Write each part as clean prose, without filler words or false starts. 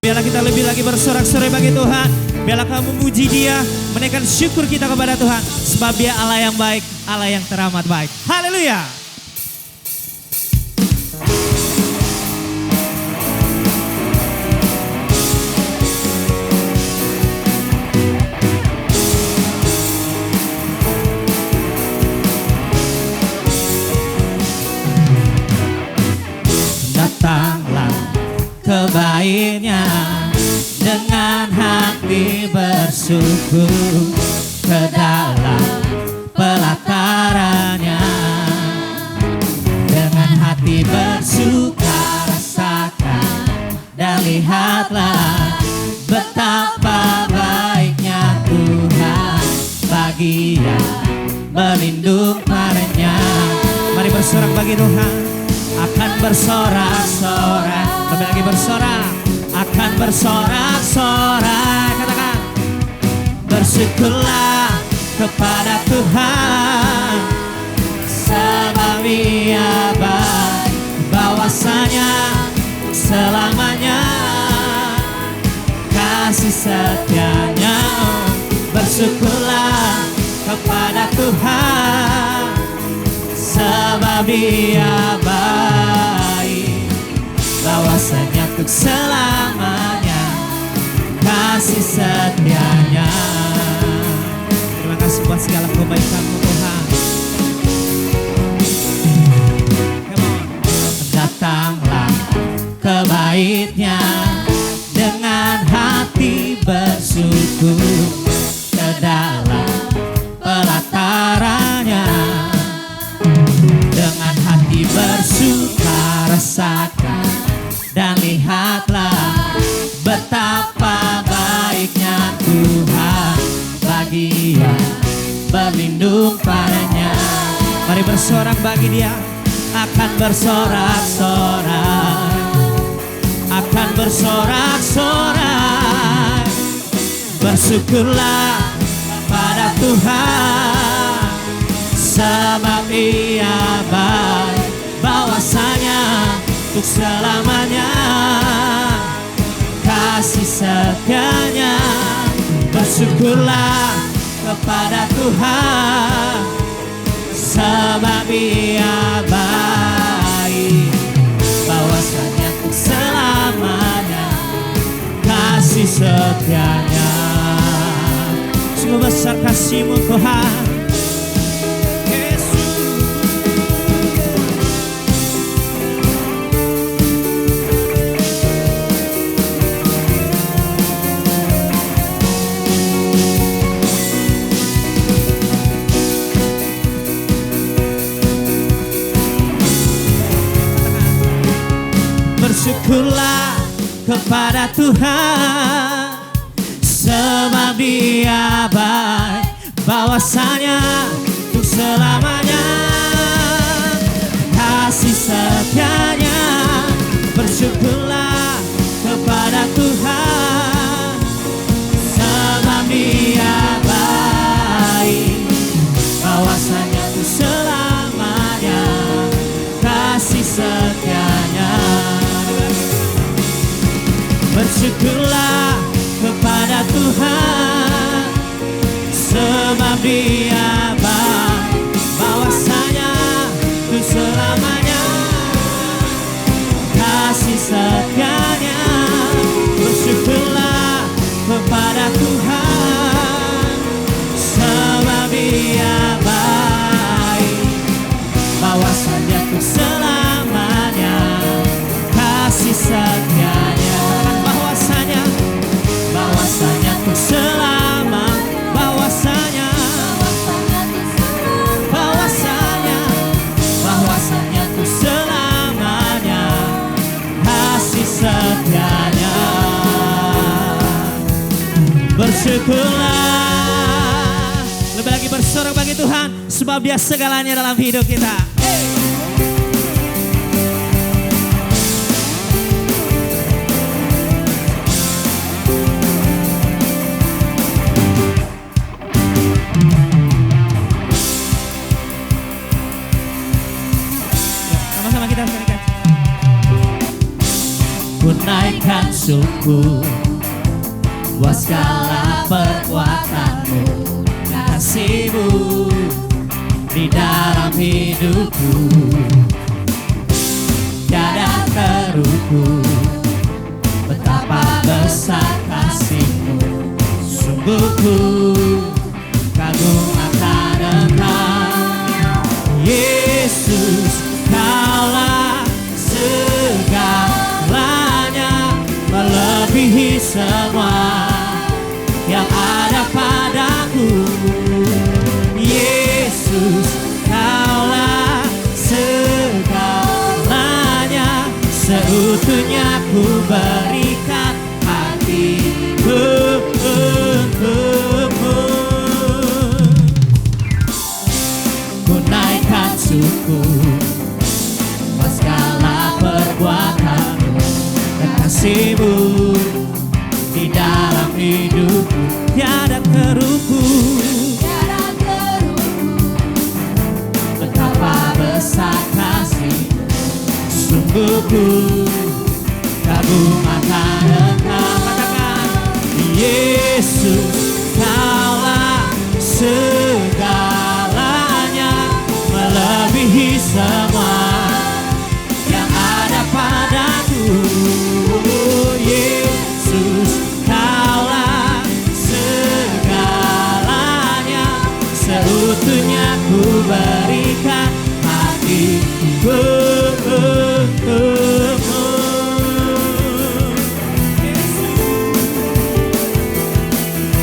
Biarlah kita lebih lagi bersorak-sorai bagi Tuhan. Biarlah kamu memuji Dia, menaikkan syukur kita kepada Tuhan. Sebab Dia Allah yang baik, Allah yang teramat baik. Haleluya. Datanglah ke baitnya dengan hati bersyukur, ke dalam pelatarannya dengan hati bersuka rasakan, dan lihatlah betapa baiknya Tuhan bagi yang berlindung padanya. Mari bersorak bagi Tuhan. Akan bersorak-sorak, lebih lagi bersorak, akan bersorak-sorak, katakan bersyukurlah kepada Tuhan, sebab Ia baik, bahwasanya selamanya kasih setianya. Bersyukurlah kepada Tuhan, sebab Dia baik, bahwasanya untuk selamanya kasih setianya. Terima kasih buat segala kebaikan-Mu Tuhan. Datanglah ke baitnya dengan hati bersyukur, ke dalam pelatarannya dengan hati bersuka rasakan, dan lihatlah betapa baiknya Tuhan bagi yang berlindung padanya. Mari bersorak bagi Dia. Akan bersorak-sorak, akan bersorak-sorak, bersyukurlah pada Tuhan, sebab Ia baik, bahwasanya untuk selamanya kasih setianya. Bersyukurlah kepada Tuhan, sebab Ia baik, bahwasanya untuk selamanya kasih setianya. Sungguh besar kasih-Mu Tuhan. Bersyukurlah kepada Tuhan, sebab Dia baik, bahwasanya untuk selamanya kasih setianya. Bersyukurlah kepada Tuhan, sebab Dia baik, bahwasanya untuk selamanya kasih setianya. Bersyukurlah kepada Tuhan, sebab Dia baik, bahwasanya untuk selamanya kasih setianya. Bersyukurlah kepada Tuhan, sebab Dia baik, bahwasanya untuk selamanya kasih setianya. Bahwasanya untuk selama, bahwasanya untuk selamanya kasih setianya. Bersyukurlah, lebih lagi bersorak bagi Tuhan, sebab Dia segalanya dalam hidup kita. Ku naik Tunaikan syukur buat segala perbuatanmu, kasih-Mu di dalam hidupku. Tiada terukur betapa besar kasih-Mu. Sungguh ku kagum akan Engkau, Yesus. Kaulah segalanya, melebihi semua yang ada padaku. Yesus, Kaulah segalanya, seutuhnya ku berikan hatiku untukmu. Ku naikkan syukur buat segala perbuatanmu dan kasih-Mu di dalam hidupku. Tiada terukur betapa besar kasih-Mu. Sungguh ku kagum akan Engkau. Katakan, Yesus, Kaulah segalanya, melebihi semua yang ada padaku. Yesus, Kaulah segalanya, seutuhnya ku berikan hatiku untukmu. Yesus,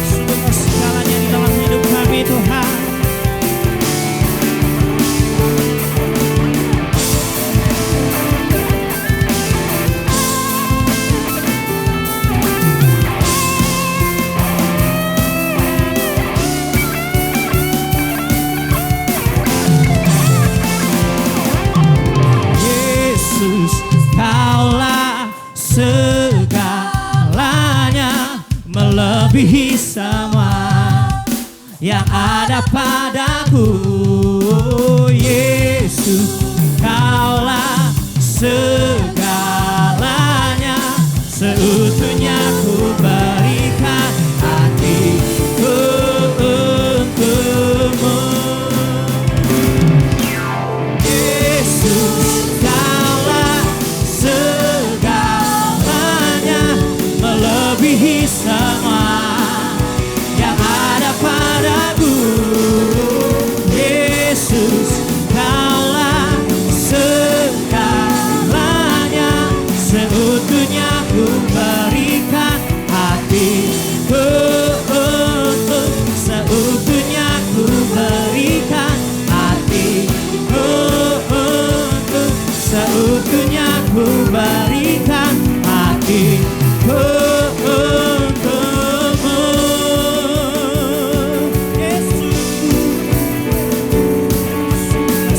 sungguh segalanya di dalam hidup kami Tuhan. Kaulah segalanya, melebihi semua yang ada padaku. Yesus, Kaulah segalanya, seutuhnya ku berikan hatiku untukmu. Yesus, segalanya, melebihi semua yang ada padaku. Yesus, Kaulah segalanya, seutuhnya ku berikan hatiku untuk, seutuhnya ku berikan hatiku untuk, seutuhnya ku berikan hatiku untukmu. Yesus,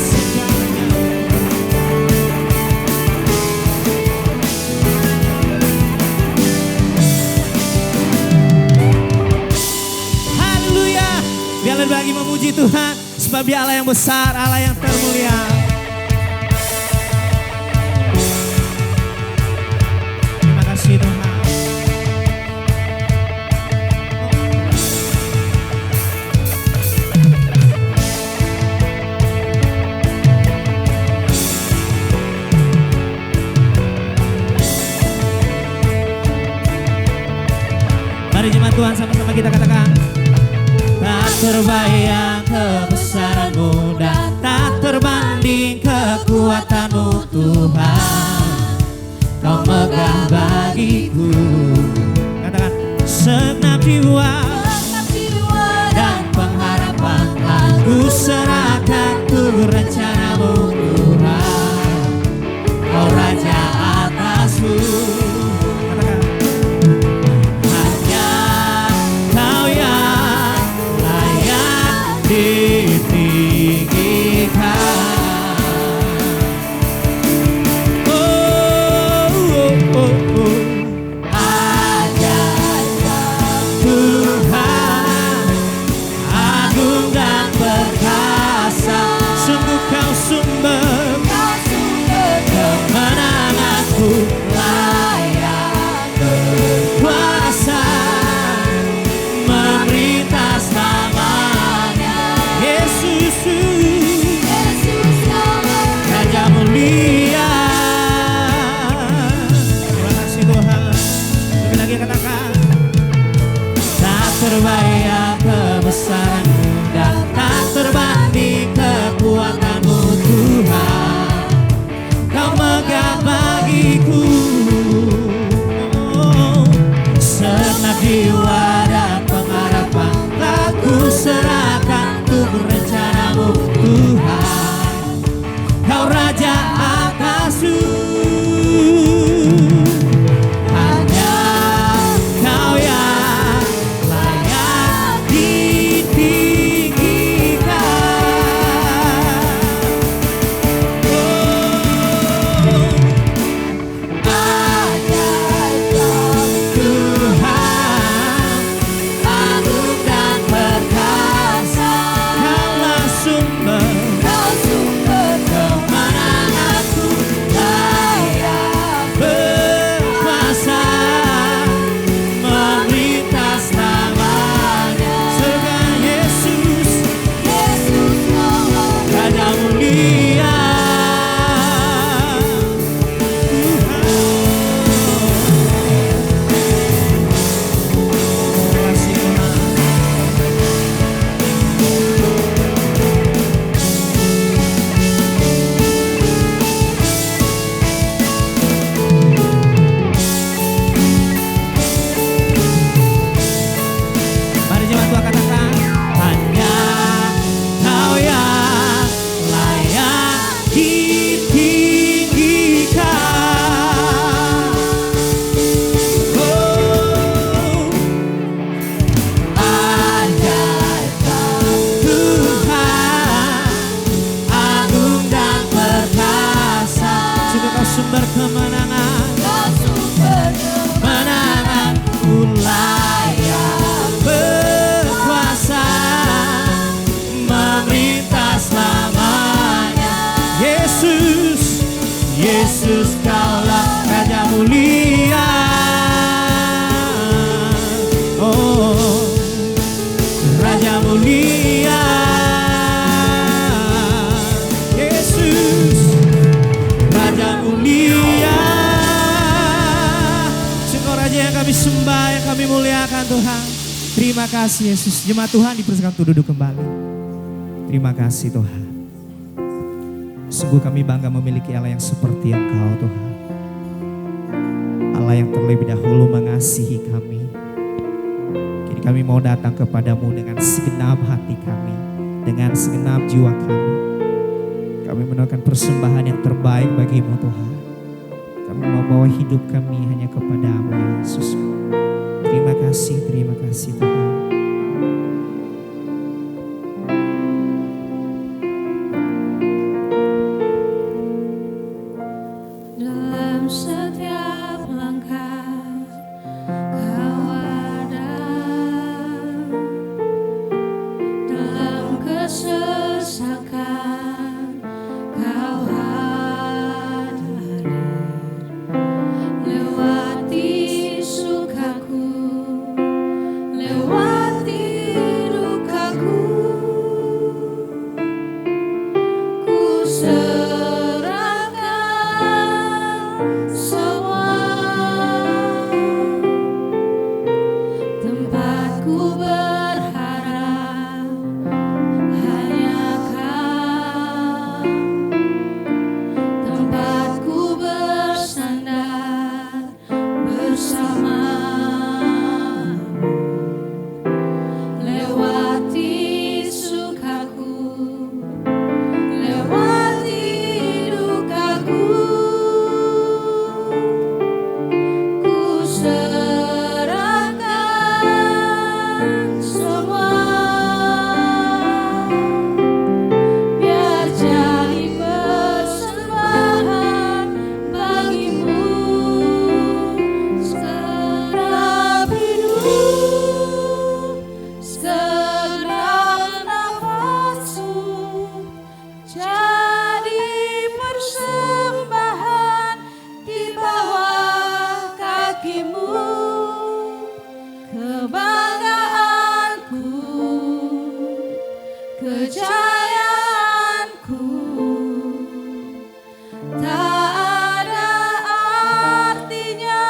segalanya. Haleluya. Biarlah bagi memuji Tuhan, sebab Dia Allah yang besar, Allah yang termulia. Tuhan. Mari jemaat Tuhan, sama-sama kita katakan, tak terbayang kebesaran-Mu dan tak terbanding kekuatan-Mu Tuhan. Kau megah bagiku. Katakan, segenap jiwa dan pengharapan aku serahkan ku rencana-Mu Tuhan. Kau Raja atasku. Katakan, hanya Kau yang layak ditinggikan. Tuhan, agung dan perkasa, sungguh Terima kasih Yesus. Jemaat Tuhan dipersilakan untuk duduk kembali. Terima kasih Tuhan. Sungguh kami bangga memiliki Allah yang seperti Engkau Tuhan. Allah yang terlebih dahulu mengasihi kami. Kini kami mau datang kepadamu dengan segenap hati kami, dengan segenap jiwa kami. Kami menawarkan persembahan yang terbaik bagimu Tuhan. Kami mau bawa hidup kami hanya kepadamu ya Yesus. Terima kasih Tuhan. Dalam setiap langkah Kau ada, dalam kesesakan Kau hadir, lewati sukaku, lewati dukaku, ku serahkan semua. Tempatku berharap hanya Kau, tempatku bersandar bersamamu, lewati sukaku, lewati dukaku, ku serahkan semua. Biar jadi persembahan bagimu, segenap hidup, segenap nafasku, jadi persembahan di bawah kakimu. Kebanggaanku, kejayaanku, tak ada artinya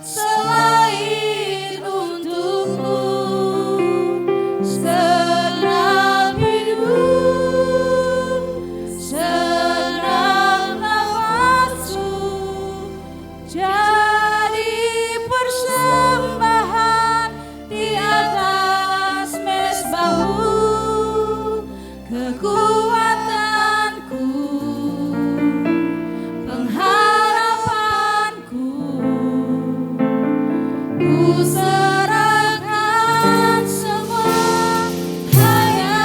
selain untukmu. Segenap hidup, segenap nafasku, jadi persembahan di atas mezbahmu. Kekuatanku, pengharapanku, ku serahkan semua hanya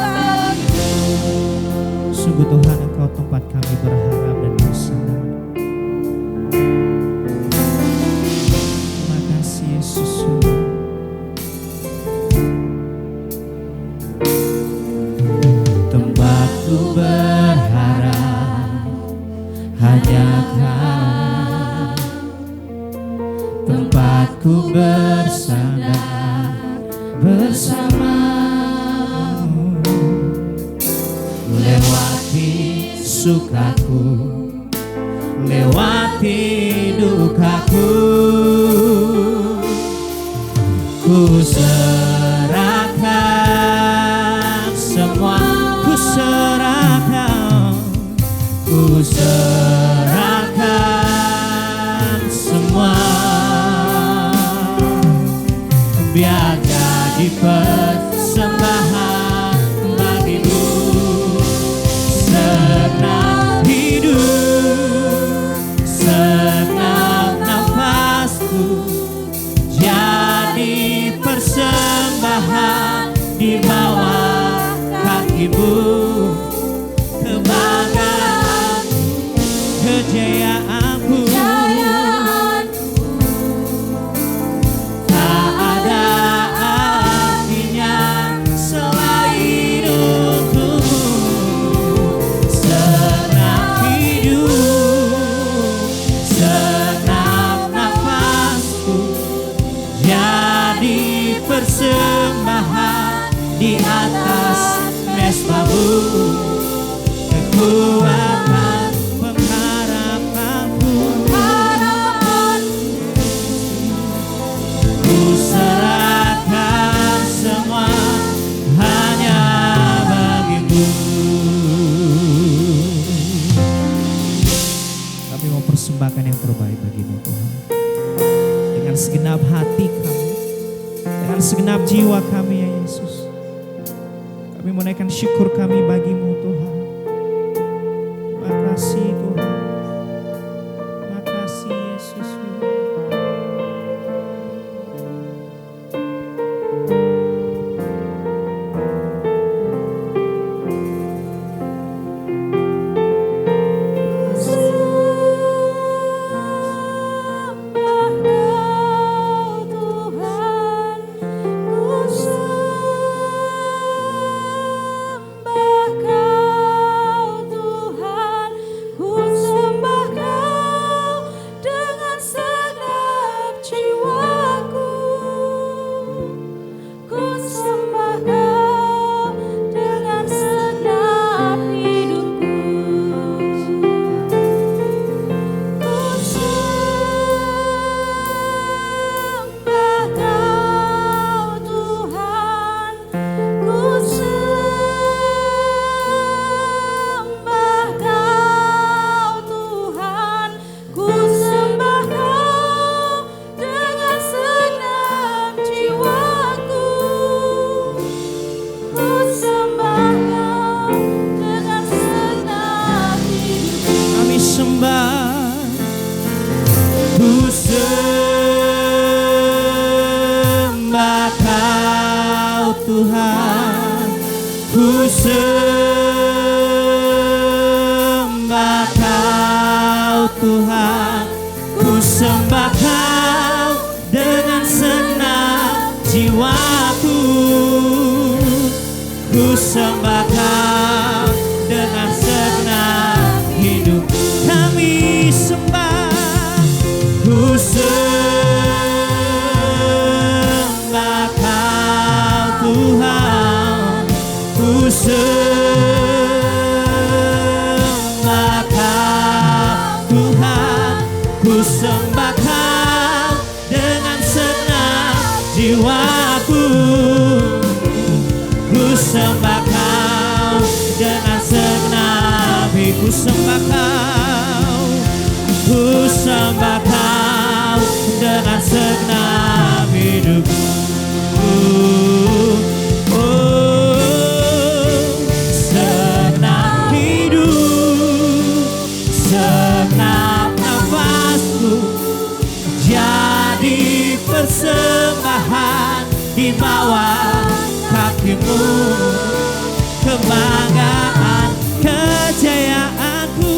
bagimu. Sungguh Tuhan Engkau tempat kami berharap dan bersandar. Terima kasih Yesus. Tempatku berharap hanya Kau, tempatku bersandar bersamamu, lewati sukaku, lewati dukaku, ku serahkan semua, ku serahkan, ku serahkan semua. Biar jadi persembahan bagimu, segenap hidup, segenap nafasku, jadi persembahan mempersembahkan yang terbaik bagimu Tuhan. Dengan segenap hati kami, dengan segenap jiwa kami ya Yesus. Kami menaikkan syukur kami bagimu Tuhan. Terima kasih Tuhan. Terima kasih Yesus. Kebanggaan, kejayaanku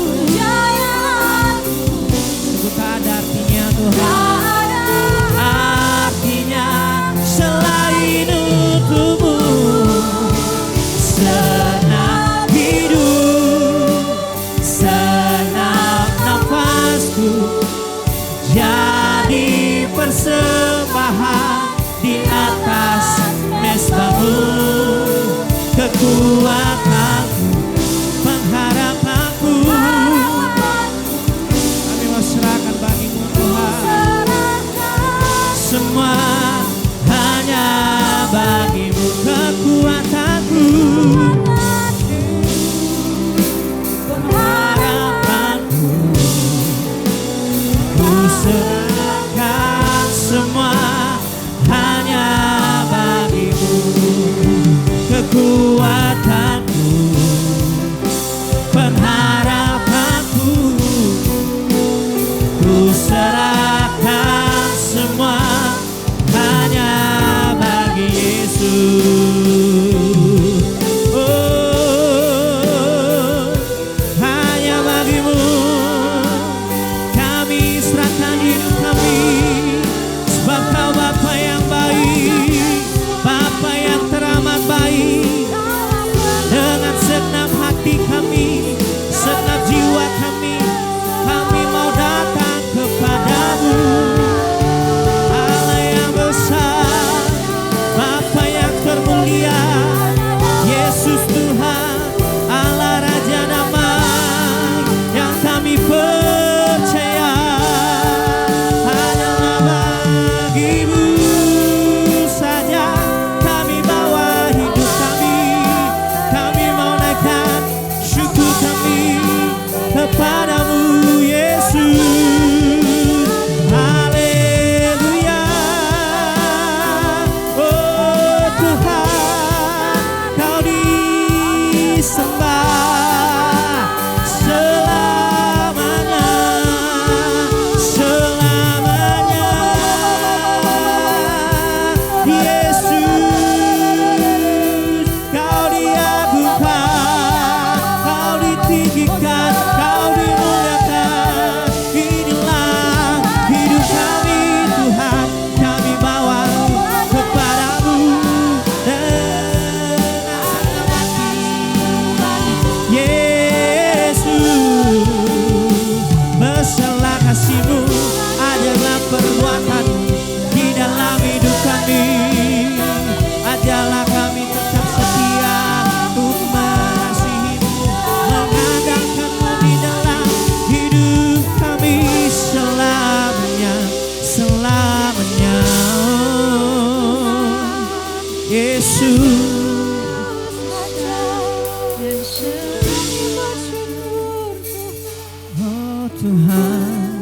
Tuhan,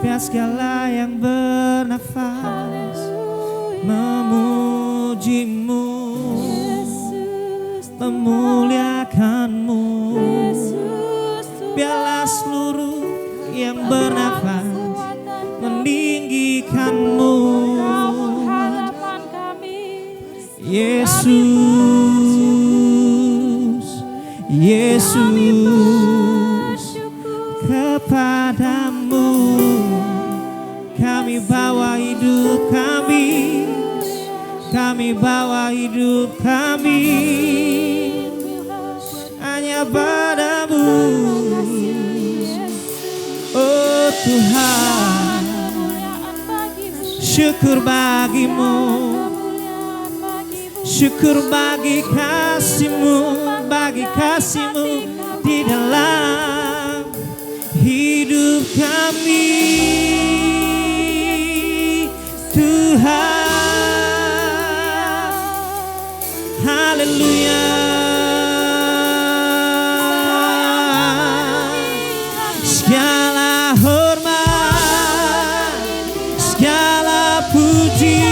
biar segala yang bernafas memuji-Mu, memuliakan-Mu. Biarlah seluruh yang bernafas meninggikan-Mu, Yesus, Yesus. Kepadamu kami bawa hidup kami, kami bawa hidup kami, hanya padamu, oh Tuhan. Syukur bagimu, syukur bagi kasih-Mu, bagi kasih-Mu di dalam hidup kami, Tuhan. Haleluya. Segala hormat, segala puji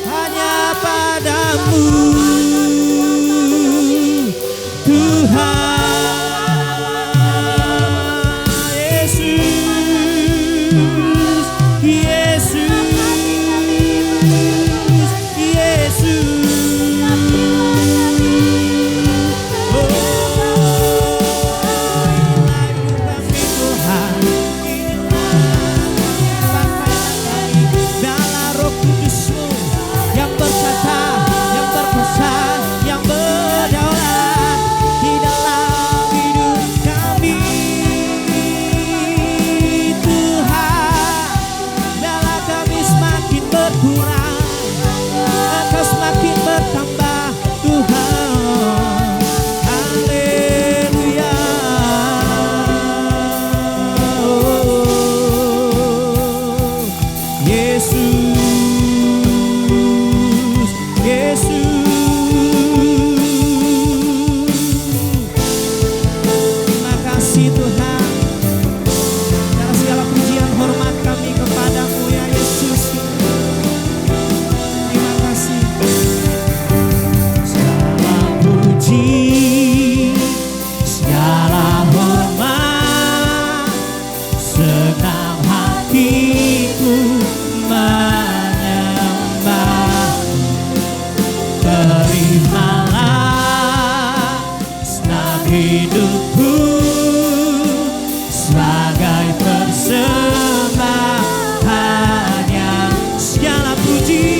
hanya padamu, Tuhan. Hidupku sebagai persembahannya, segala puji,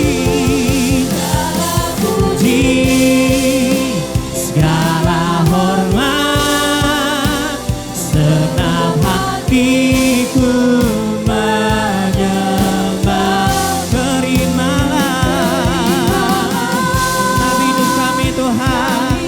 segala hormat, senang hatiku menyembah. Terimalah hidup kami Tuhan,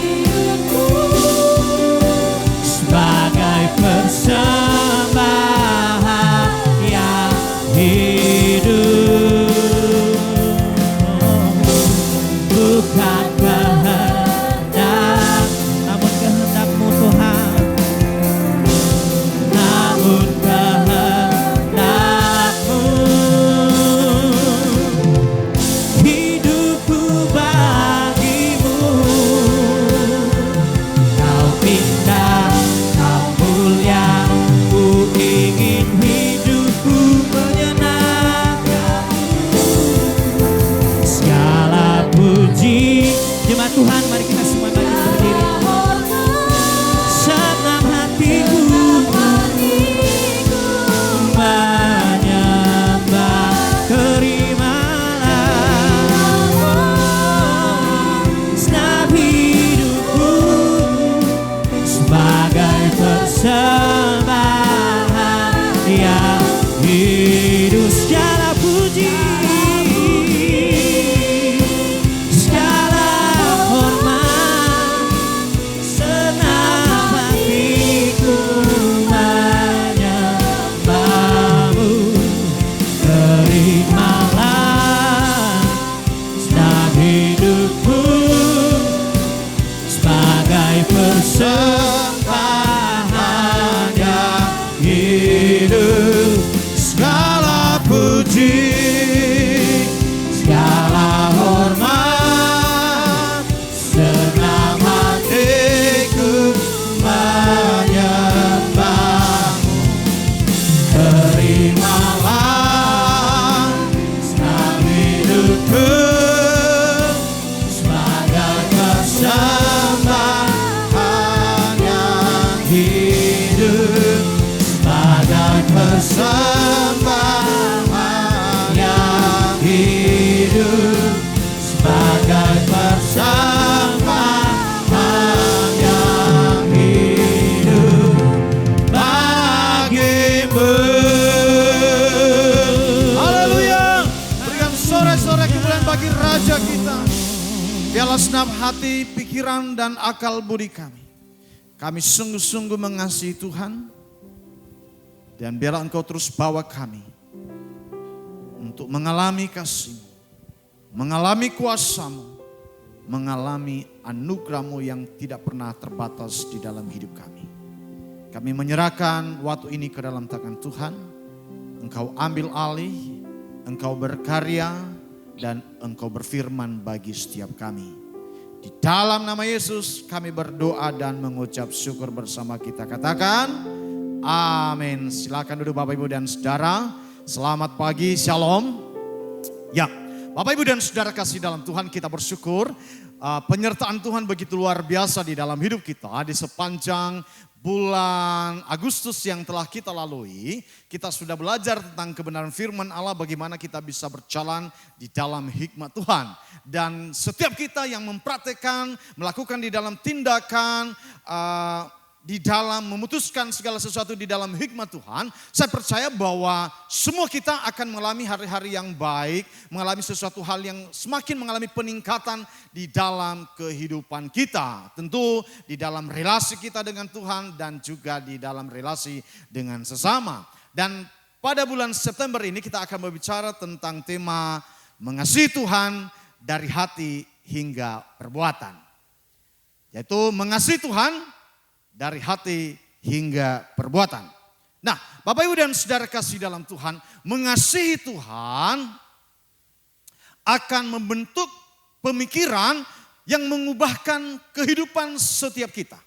persembahan yang hidup, sebagai persembahan yang hidup bagimu. Haleluya. Berikan sorak-sorai kemuliaan bagi Raja kita. Biarlah senap hati, pikiran, dan akal budi kami. Kami sungguh-sungguh mengasihi Tuhan. Dan biarlah Engkau terus bawa kami untuk mengalami kasih, mengalami kuasa-Mu, mengalami anugerah-Mu yang tidak pernah terbatas di dalam hidup kami. Kami menyerahkan waktu ini ke dalam tangan Tuhan. Engkau ambil alih, Engkau berkarya, dan Engkau berfirman bagi setiap kami. Di dalam nama Yesus kami berdoa dan mengucap syukur bersama kita. Katakan amin. Silakan duduk Bapak Ibu dan Saudara. Selamat pagi, shalom. Ya, Bapak Ibu dan Saudara kasih dalam Tuhan, kita bersyukur penyertaan Tuhan begitu luar biasa di dalam hidup kita. Di sepanjang bulan Agustus yang telah kita lalui, kita sudah belajar tentang kebenaran firman Allah, bagaimana kita bisa berjalan di dalam hikmat Tuhan. Dan setiap kita yang mempraktekkan, melakukan di dalam tindakan, di dalam memutuskan segala sesuatu di dalam hikmat Tuhan, saya percaya bahwa semua kita akan mengalami hari-hari yang baik, mengalami sesuatu hal yang semakin mengalami peningkatan di dalam kehidupan kita. Tentu di dalam relasi kita dengan Tuhan dan juga di dalam relasi dengan sesama. Dan pada bulan September ini kita akan berbicara tentang tema mengasihi Tuhan dari hati hingga perbuatan. Yaitu mengasihi Tuhan dari hati hingga perbuatan. Nah, Bapak Ibu dan Saudara kasih dalam Tuhan, mengasihi Tuhan akan membentuk pemikiran yang mengubahkan kehidupan setiap kita.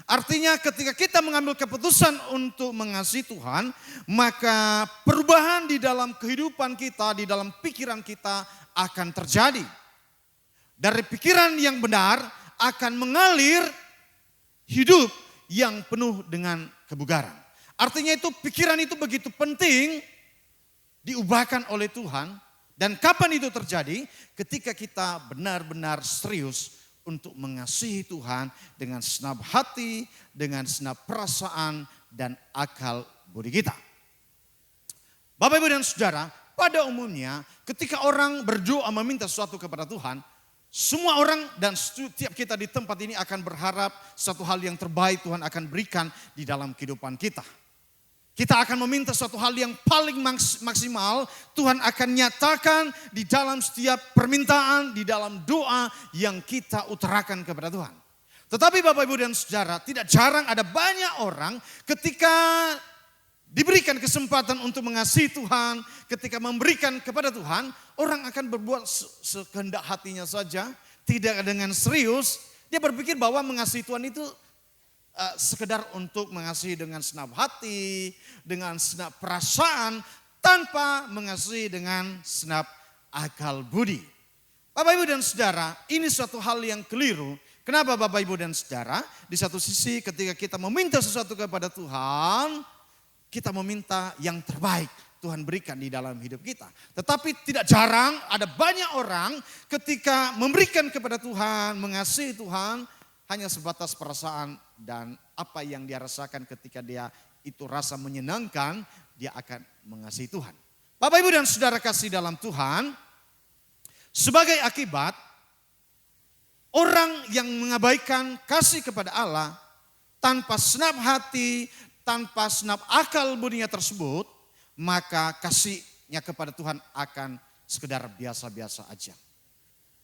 Artinya ketika kita mengambil keputusan untuk mengasihi Tuhan, maka perubahan di dalam kehidupan kita, di dalam pikiran kita akan terjadi. Dari pikiran yang benar akan mengalir hidup yang penuh dengan kebugaran. Artinya itu pikiran itu begitu penting diubahkan oleh Tuhan. Dan kapan itu terjadi? Ketika kita benar-benar serius untuk mengasihi Tuhan dengan segenap hati, dengan segenap perasaan dan akal budi kita. Bapak Ibu dan Saudara, pada umumnya ketika orang berdoa meminta sesuatu kepada Tuhan, semua orang dan setiap kita di tempat ini akan berharap satu hal yang terbaik Tuhan akan berikan di dalam kehidupan kita. Kita akan meminta suatu hal yang paling maksimal, Tuhan akan nyatakan di dalam setiap permintaan, di dalam doa yang kita utarakan kepada Tuhan. Tetapi Bapak Ibu dan Saudara, tidak jarang ada banyak orang ketika diberikan kesempatan untuk mengasihi Tuhan, ketika memberikan kepada Tuhan, orang akan berbuat sekehendak hatinya saja, tidak dengan serius. Dia berpikir bahwa mengasihi Tuhan itu sekedar untuk mengasihi dengan segenap hati, dengan segenap perasaan, tanpa mengasihi dengan segenap akal budi. Bapak Ibu dan Saudara, ini suatu hal yang keliru. Kenapa Bapak Ibu dan Saudara? Di satu sisi ketika kita meminta sesuatu kepada Tuhan, kita meminta yang terbaik Tuhan berikan di dalam hidup kita. Tetapi tidak jarang ada banyak orang ketika memberikan kepada Tuhan, mengasihi Tuhan, hanya sebatas perasaan dan apa yang dia rasakan ketika dia itu rasa menyenangkan, dia akan mengasihi Tuhan. Bapak Ibu dan Saudara kasih dalam Tuhan, sebagai akibat orang yang mengabaikan kasih kepada Allah tanpa segenap hati, tanpa segenap akal budinya tersebut, maka kasihnya kepada Tuhan akan sekedar biasa-biasa aja.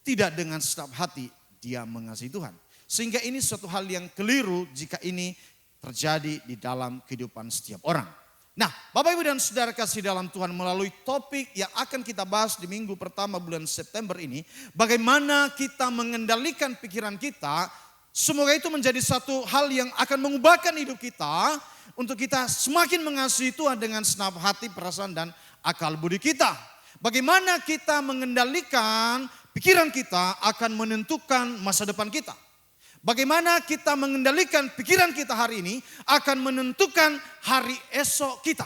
Tidak dengan segenap hati dia mengasihi Tuhan. Sehingga ini suatu hal yang keliru jika ini terjadi di dalam kehidupan setiap orang. Nah, Bapak Ibu dan Saudara kasih dalam Tuhan, melalui topik yang akan kita bahas di minggu pertama bulan September ini, bagaimana kita mengendalikan pikiran kita, semoga itu menjadi satu hal yang akan mengubahkan hidup kita, untuk kita semakin mengasihi Tuhan dengan segenap hati, perasaan, dan akal budi kita. Bagaimana kita mengendalikan pikiran kita akan menentukan masa depan kita. Bagaimana kita mengendalikan pikiran kita hari ini akan menentukan hari esok kita.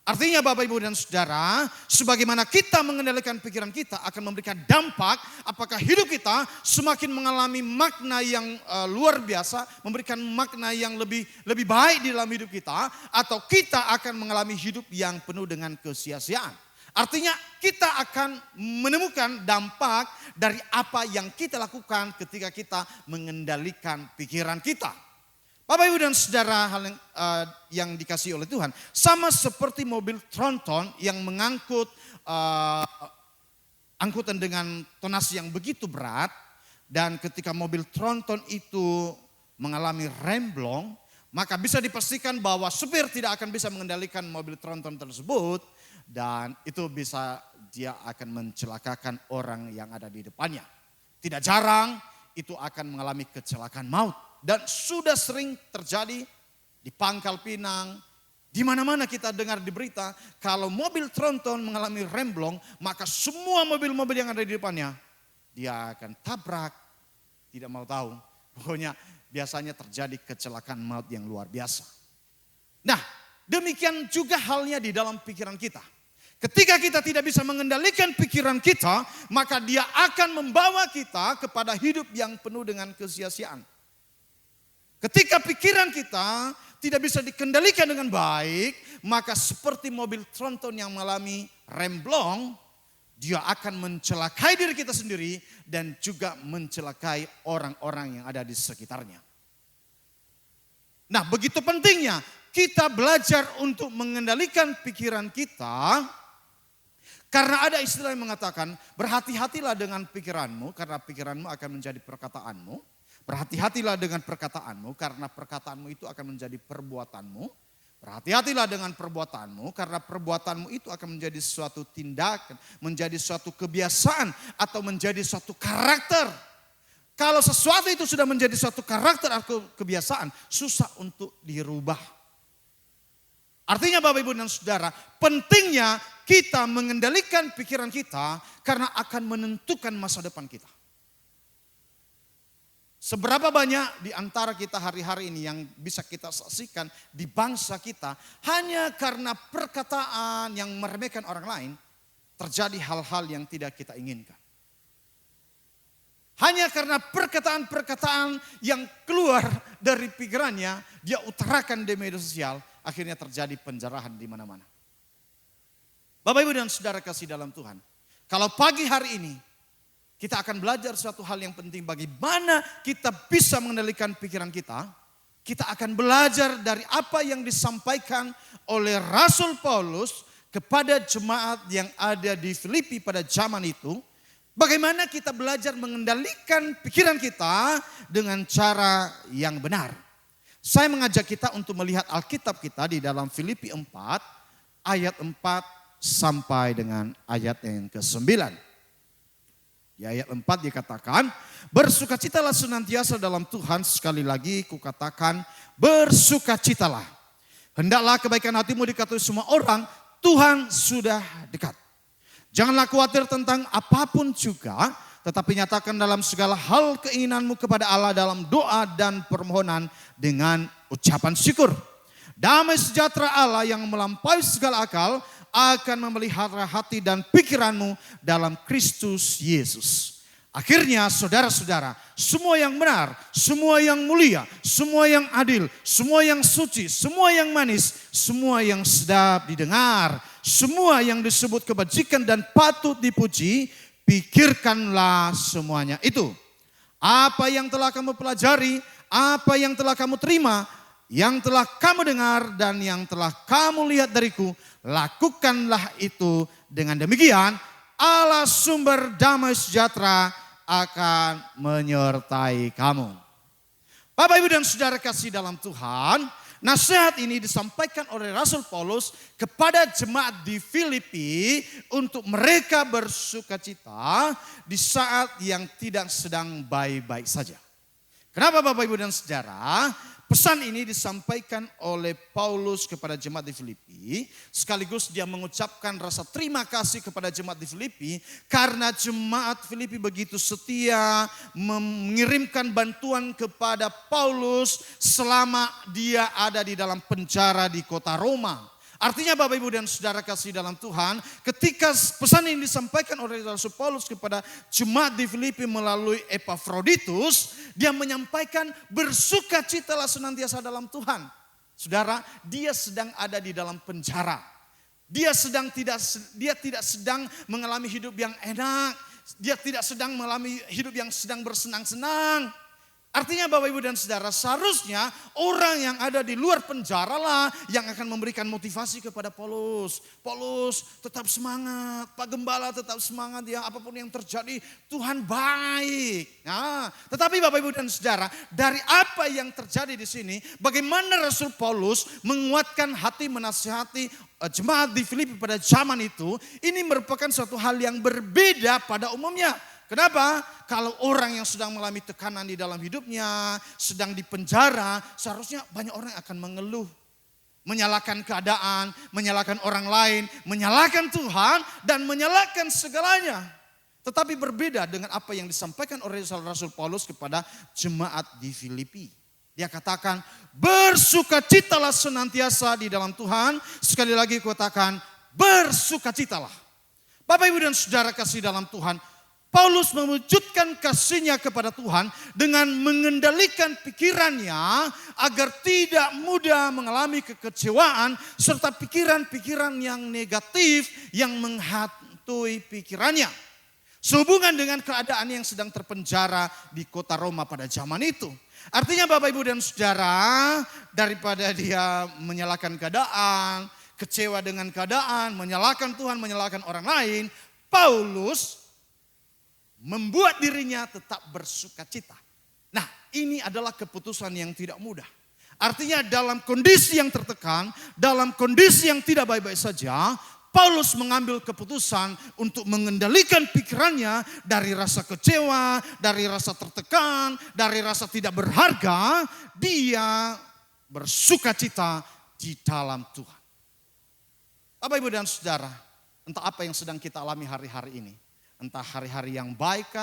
Artinya Bapak Ibu dan Saudara, sebagaimana kita mengendalikan pikiran kita akan memberikan dampak apakah hidup kita semakin mengalami makna yang luar biasa, memberikan makna yang lebih baik di dalam hidup kita, atau kita akan mengalami hidup yang penuh dengan kesia-siaan. Artinya kita akan menemukan dampak dari apa yang kita lakukan ketika kita mengendalikan pikiran kita. Bapak Ibu dan Saudara, hal yang dikasihi oleh Tuhan, sama seperti mobil tronton yang mengangkut angkutan dengan tonase yang begitu berat, dan ketika mobil tronton itu mengalami remblong, maka bisa dipastikan bahwa supir tidak akan bisa mengendalikan mobil tronton tersebut, dan itu bisa dia akan mencelakakan orang yang ada di depannya. Tidak jarang itu akan mengalami kecelakaan maut. Dan sudah sering terjadi di Pangkal Pinang, di mana-mana kita dengar di berita, kalau mobil tronton mengalami remblong, maka semua mobil-mobil yang ada di depannya, dia akan tabrak, tidak mau tahu. Pokoknya biasanya terjadi kecelakaan maut yang luar biasa. Nah, demikian juga halnya di dalam pikiran kita. Ketika kita tidak bisa mengendalikan pikiran kita, maka dia akan membawa kita kepada hidup yang penuh dengan kesia-siaan. Ketika pikiran kita tidak bisa dikendalikan dengan baik, maka seperti mobil tronton yang mengalami remblong, dia akan mencelakai diri kita sendiri dan juga mencelakai orang-orang yang ada di sekitarnya. Nah, begitu pentingnya kita belajar untuk mengendalikan pikiran kita, karena ada istilah yang mengatakan, berhati-hatilah dengan pikiranmu karena pikiranmu akan menjadi perkataanmu. Berhati-hatilah dengan perkataanmu karena perkataanmu itu akan menjadi perbuatanmu. Berhati-hatilah dengan perbuatanmu karena perbuatanmu itu akan menjadi suatu tindakan, menjadi suatu kebiasaan atau menjadi suatu karakter. Kalau sesuatu itu sudah menjadi suatu karakter atau kebiasaan, susah untuk dirubah. Artinya Bapak Ibu dan Saudara, pentingnya kita mengendalikan pikiran kita karena akan menentukan masa depan kita. Seberapa banyak di antara kita hari-hari ini yang bisa kita saksikan di bangsa kita hanya karena perkataan yang meremehkan orang lain terjadi hal-hal yang tidak kita inginkan. Hanya karena perkataan-perkataan yang keluar dari pikirannya dia utarakan di media sosial, akhirnya terjadi penjarahan di mana-mana. Bapak Ibu dan Saudara kasih dalam Tuhan, kalau pagi hari ini kita akan belajar suatu hal yang penting bagaimana kita bisa mengendalikan pikiran kita. Kita akan belajar dari apa yang disampaikan oleh Rasul Paulus kepada jemaat yang ada di Filipi pada zaman itu. Bagaimana kita belajar mengendalikan pikiran kita dengan cara yang benar. Saya mengajak kita untuk melihat Alkitab kita di dalam Filipi 4 ayat 4 sampai dengan ayat yang ke-9. Di ayat 4 dikatakan, bersukacitalah senantiasa dalam Tuhan, sekali lagi kukatakan bersukacitalah. Hendaklah kebaikan hatimu diketahui semua orang, Tuhan sudah dekat. Janganlah khawatir tentang apapun juga, tetapi nyatakan dalam segala hal keinginanmu kepada Allah dalam doa dan permohonan dengan ucapan syukur. Damai sejahtera Allah yang melampaui segala akal akan memelihara hati dan pikiranmu dalam Kristus Yesus. Akhirnya saudara-saudara, semua yang benar, semua yang mulia, semua yang adil, semua yang suci, semua yang manis, semua yang sedap didengar, semua yang disebut kebajikan dan patut dipuji, pikirkanlah semuanya itu. Apa yang telah kamu pelajari, apa yang telah kamu terima, yang telah kamu dengar dan yang telah kamu lihat dariku, lakukanlah itu. Dengan demikian Allah sumber damai sejahtera akan menyertai kamu. Bapak Ibu dan Saudara kasih dalam Tuhan, nasihat ini disampaikan oleh Rasul Paulus kepada jemaat di Filipi untuk mereka bersukacita di saat yang tidak sedang baik-baik saja. Kenapa Bapak Ibu dan Saudara? Pesan ini disampaikan oleh Paulus kepada jemaat di Filipi, sekaligus dia mengucapkan rasa terima kasih kepada jemaat di Filipi karena jemaat Filipi begitu setia mengirimkan bantuan kepada Paulus selama dia ada di dalam penjara di kota Roma. Artinya Bapak Ibu dan Saudara kasih dalam Tuhan, ketika pesan ini disampaikan oleh Rasul Paulus kepada jemaat di Filipi melalui Epafroditus, dia menyampaikan bersukacitalah senantiasa dalam Tuhan. Saudara, dia sedang ada di dalam penjara. Dia tidak sedang mengalami hidup yang enak. Dia tidak sedang mengalami hidup yang sedang bersenang-senang. Artinya Bapak Ibu dan Saudara, seharusnya orang yang ada di luar penjara lah yang akan memberikan motivasi kepada Paulus. Paulus tetap semangat, Pak Gembala tetap semangat ya, apapun yang terjadi Tuhan baik. Nah, tetapi Bapak Ibu dan Saudara, dari apa yang terjadi di sini, bagaimana Rasul Paulus menguatkan hati, menasihati jemaat di Filipi pada zaman itu, ini merupakan suatu hal yang berbeda pada umumnya. Kenapa? Kalau orang yang sedang mengalami tekanan di dalam hidupnya, sedang di penjara, seharusnya banyak orang akan mengeluh. Menyalahkan keadaan, menyalahkan orang lain, menyalahkan Tuhan, dan menyalahkan segalanya. Tetapi berbeda dengan apa yang disampaikan oleh Rasul Paulus kepada jemaat di Filipi. Dia katakan, bersukacitalah senantiasa di dalam Tuhan. Sekali lagi katakan, bersukacitalah. Bapak Ibu dan Saudara kasih dalam Tuhan, Paulus mewujudkan kasihnya kepada Tuhan dengan mengendalikan pikirannya agar tidak mudah mengalami kekecewaan serta pikiran-pikiran yang negatif yang menghantui pikirannya. Sehubungan dengan keadaan yang sedang terpenjara di kota Roma pada zaman itu. Artinya Bapak Ibu dan Saudara, daripada dia menyalahkan keadaan, kecewa dengan keadaan, menyalahkan Tuhan, menyalahkan orang lain, Paulus membuat dirinya tetap bersukacita. Nah, ini adalah keputusan yang tidak mudah. Artinya dalam kondisi yang tertekan, dalam kondisi yang tidak baik-baik saja, Paulus mengambil keputusan untuk mengendalikan pikirannya dari rasa kecewa, dari rasa tertekan, dari rasa tidak berharga. Dia bersukacita di dalam Tuhan. Bapak Ibu dan Saudara, entah apa yang sedang kita alami hari-hari ini. Entah hari-hari yang baik,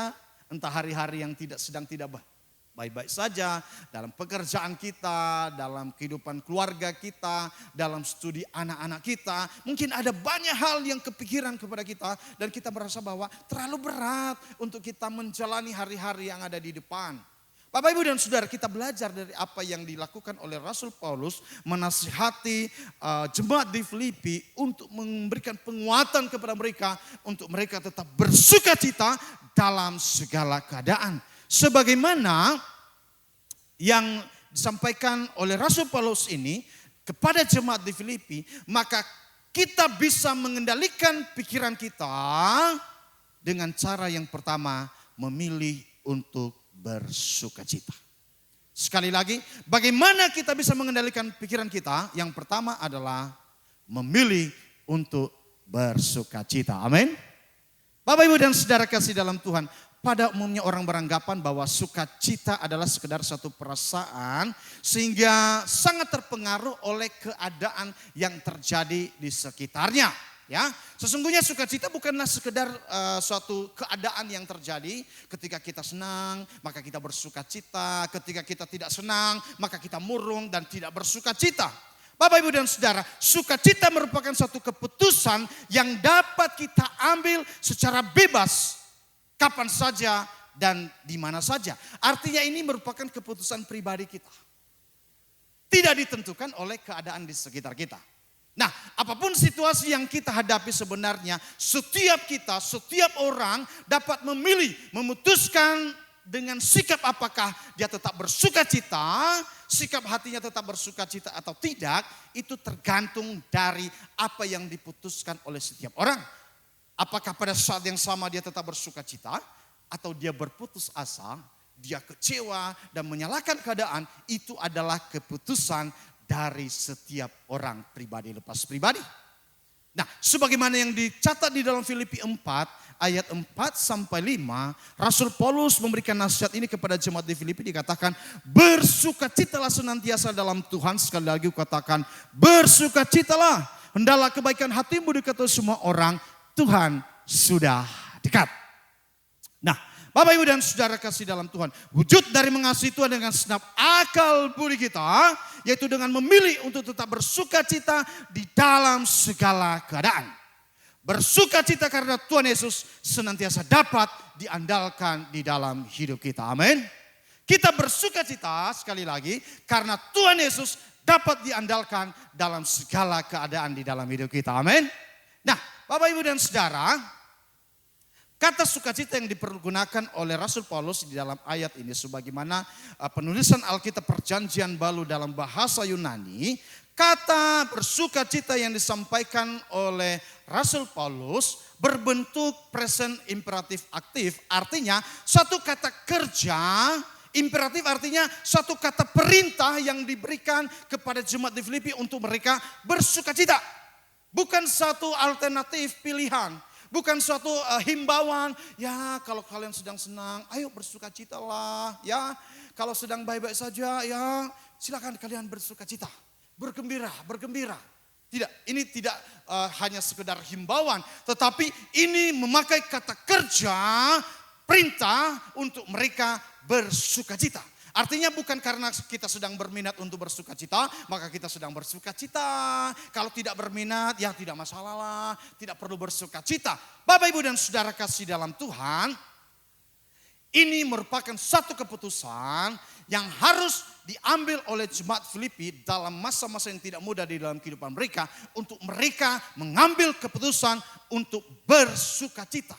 entah hari-hari yang sedang tidak baik-baik saja. Dalam pekerjaan kita, dalam kehidupan keluarga kita, dalam studi anak-anak kita. Mungkin ada banyak hal yang kepikiran kepada kita. Dan kita merasa bahwa terlalu berat untuk kita menjalani hari-hari yang ada di depan. Bapak Ibu dan Saudara, kita belajar dari apa yang dilakukan oleh Rasul Paulus menasihati jemaat di Filipi untuk memberikan penguatan kepada mereka untuk mereka tetap bersukacita dalam segala keadaan. Sebagaimana yang disampaikan oleh Rasul Paulus ini kepada jemaat di Filipi, maka kita bisa mengendalikan pikiran kita dengan cara yang pertama, memilih untuk bersukacita. Sekali lagi, bagaimana kita bisa mengendalikan pikiran kita? Yang pertama adalah memilih untuk bersukacita. Amin. Bapak Ibu dan Saudara kasih dalam Tuhan, pada umumnya orang beranggapan bahwa sukacita adalah sekedar satu perasaan sehingga sangat terpengaruh oleh keadaan yang terjadi di sekitarnya. Ya, sesungguhnya sukacita bukanlah sekedar suatu keadaan yang terjadi. Ketika kita senang, maka kita bersukacita. Ketika kita tidak senang, maka kita murung dan tidak bersukacita. Bapak Ibu dan Saudara, sukacita merupakan suatu keputusan yang dapat kita ambil secara bebas, kapan saja dan di mana saja. Artinya ini merupakan keputusan pribadi kita. Tidak ditentukan oleh keadaan di sekitar kita. Nah, apapun situasi yang kita hadapi sebenarnya, setiap orang dapat memilih, memutuskan dengan sikap apakah dia tetap bersukacita, sikap hatinya tetap bersukacita atau tidak, itu tergantung dari apa yang diputuskan oleh setiap orang. Apakah pada saat yang sama dia tetap bersukacita atau dia berputus asa, dia kecewa dan menyalahkan keadaan, itu adalah keputusan dari setiap orang pribadi lepas pribadi. Nah, sebagaimana yang dicatat di dalam Filipi 4 ayat 4 sampai 5, Rasul Paulus memberikan nasihat ini kepada jemaat di Filipi, dikatakan bersukacitalah senantiasa dalam Tuhan. Sekali lagi katakan bersukacitalah. Hendaklah kebaikan hatimu diketahui semua orang, Tuhan sudah dekat. Nah, Bapak Ibu dan Saudara kasih dalam Tuhan, wujud dari mengasihi Tuhan dengan segenap akal budi kita, yaitu dengan memilih untuk tetap bersuka cita di dalam segala keadaan. Bersuka cita karena Tuhan Yesus senantiasa dapat diandalkan di dalam hidup kita. Amin. Kita bersuka cita sekali lagi karena Tuhan Yesus dapat diandalkan dalam segala keadaan di dalam hidup kita. Amin. Nah, Bapak Ibu dan Saudara, kata sukacita yang dipergunakan oleh Rasul Paulus di dalam ayat ini sebagaimana penulisan Alkitab Perjanjian Baru dalam bahasa Yunani, kata bersukacita yang disampaikan oleh Rasul Paulus berbentuk present imperatif aktif, artinya satu kata kerja. Imperatif artinya satu kata perintah yang diberikan kepada jemaat di Filipi untuk mereka bersukacita. Bukan satu alternatif pilihan. Bukan suatu himbauan, ya kalau kalian sedang senang, ayo bersukacitalah. Ya, kalau sedang baik-baik saja, ya silakan kalian bersukacita. Bergembira, bergembira. Tidak, ini tidak hanya sekedar himbauan, tetapi ini memakai kata kerja, perintah untuk mereka bersukacita. Artinya bukan karena kita sedang berminat untuk bersukacita, maka kita sedang bersukacita. Kalau tidak berminat, ya tidak masalah lah, tidak perlu bersukacita. Bapak, Ibu dan Saudara kasih dalam Tuhan, ini merupakan satu keputusan yang harus diambil oleh jemaat Filipi dalam masa-masa yang tidak mudah di dalam kehidupan mereka, untuk mereka mengambil keputusan untuk bersukacita.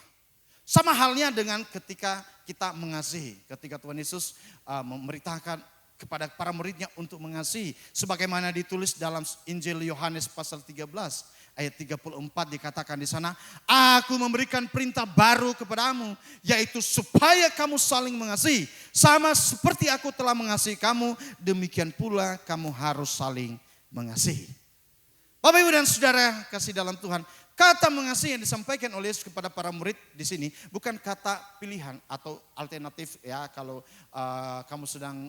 Sama halnya dengan ketika kita mengasihi. Ketika Tuhan Yesus memerintahkan kepada para muridnya untuk mengasihi. Sebagaimana ditulis dalam Injil Yohanes pasal 13 ayat 34 dikatakan di sana. Aku memberikan perintah baru kepadamu, yaitu supaya kamu saling mengasihi. Sama seperti aku telah mengasihi kamu, demikian pula kamu harus saling mengasihi. Bapak, Ibu dan Saudara kasih dalam Tuhan. Kata mengasihi yang disampaikan oleh Yesus kepada para murid di sini bukan kata pilihan atau alternatif ya. Kalau kamu sedang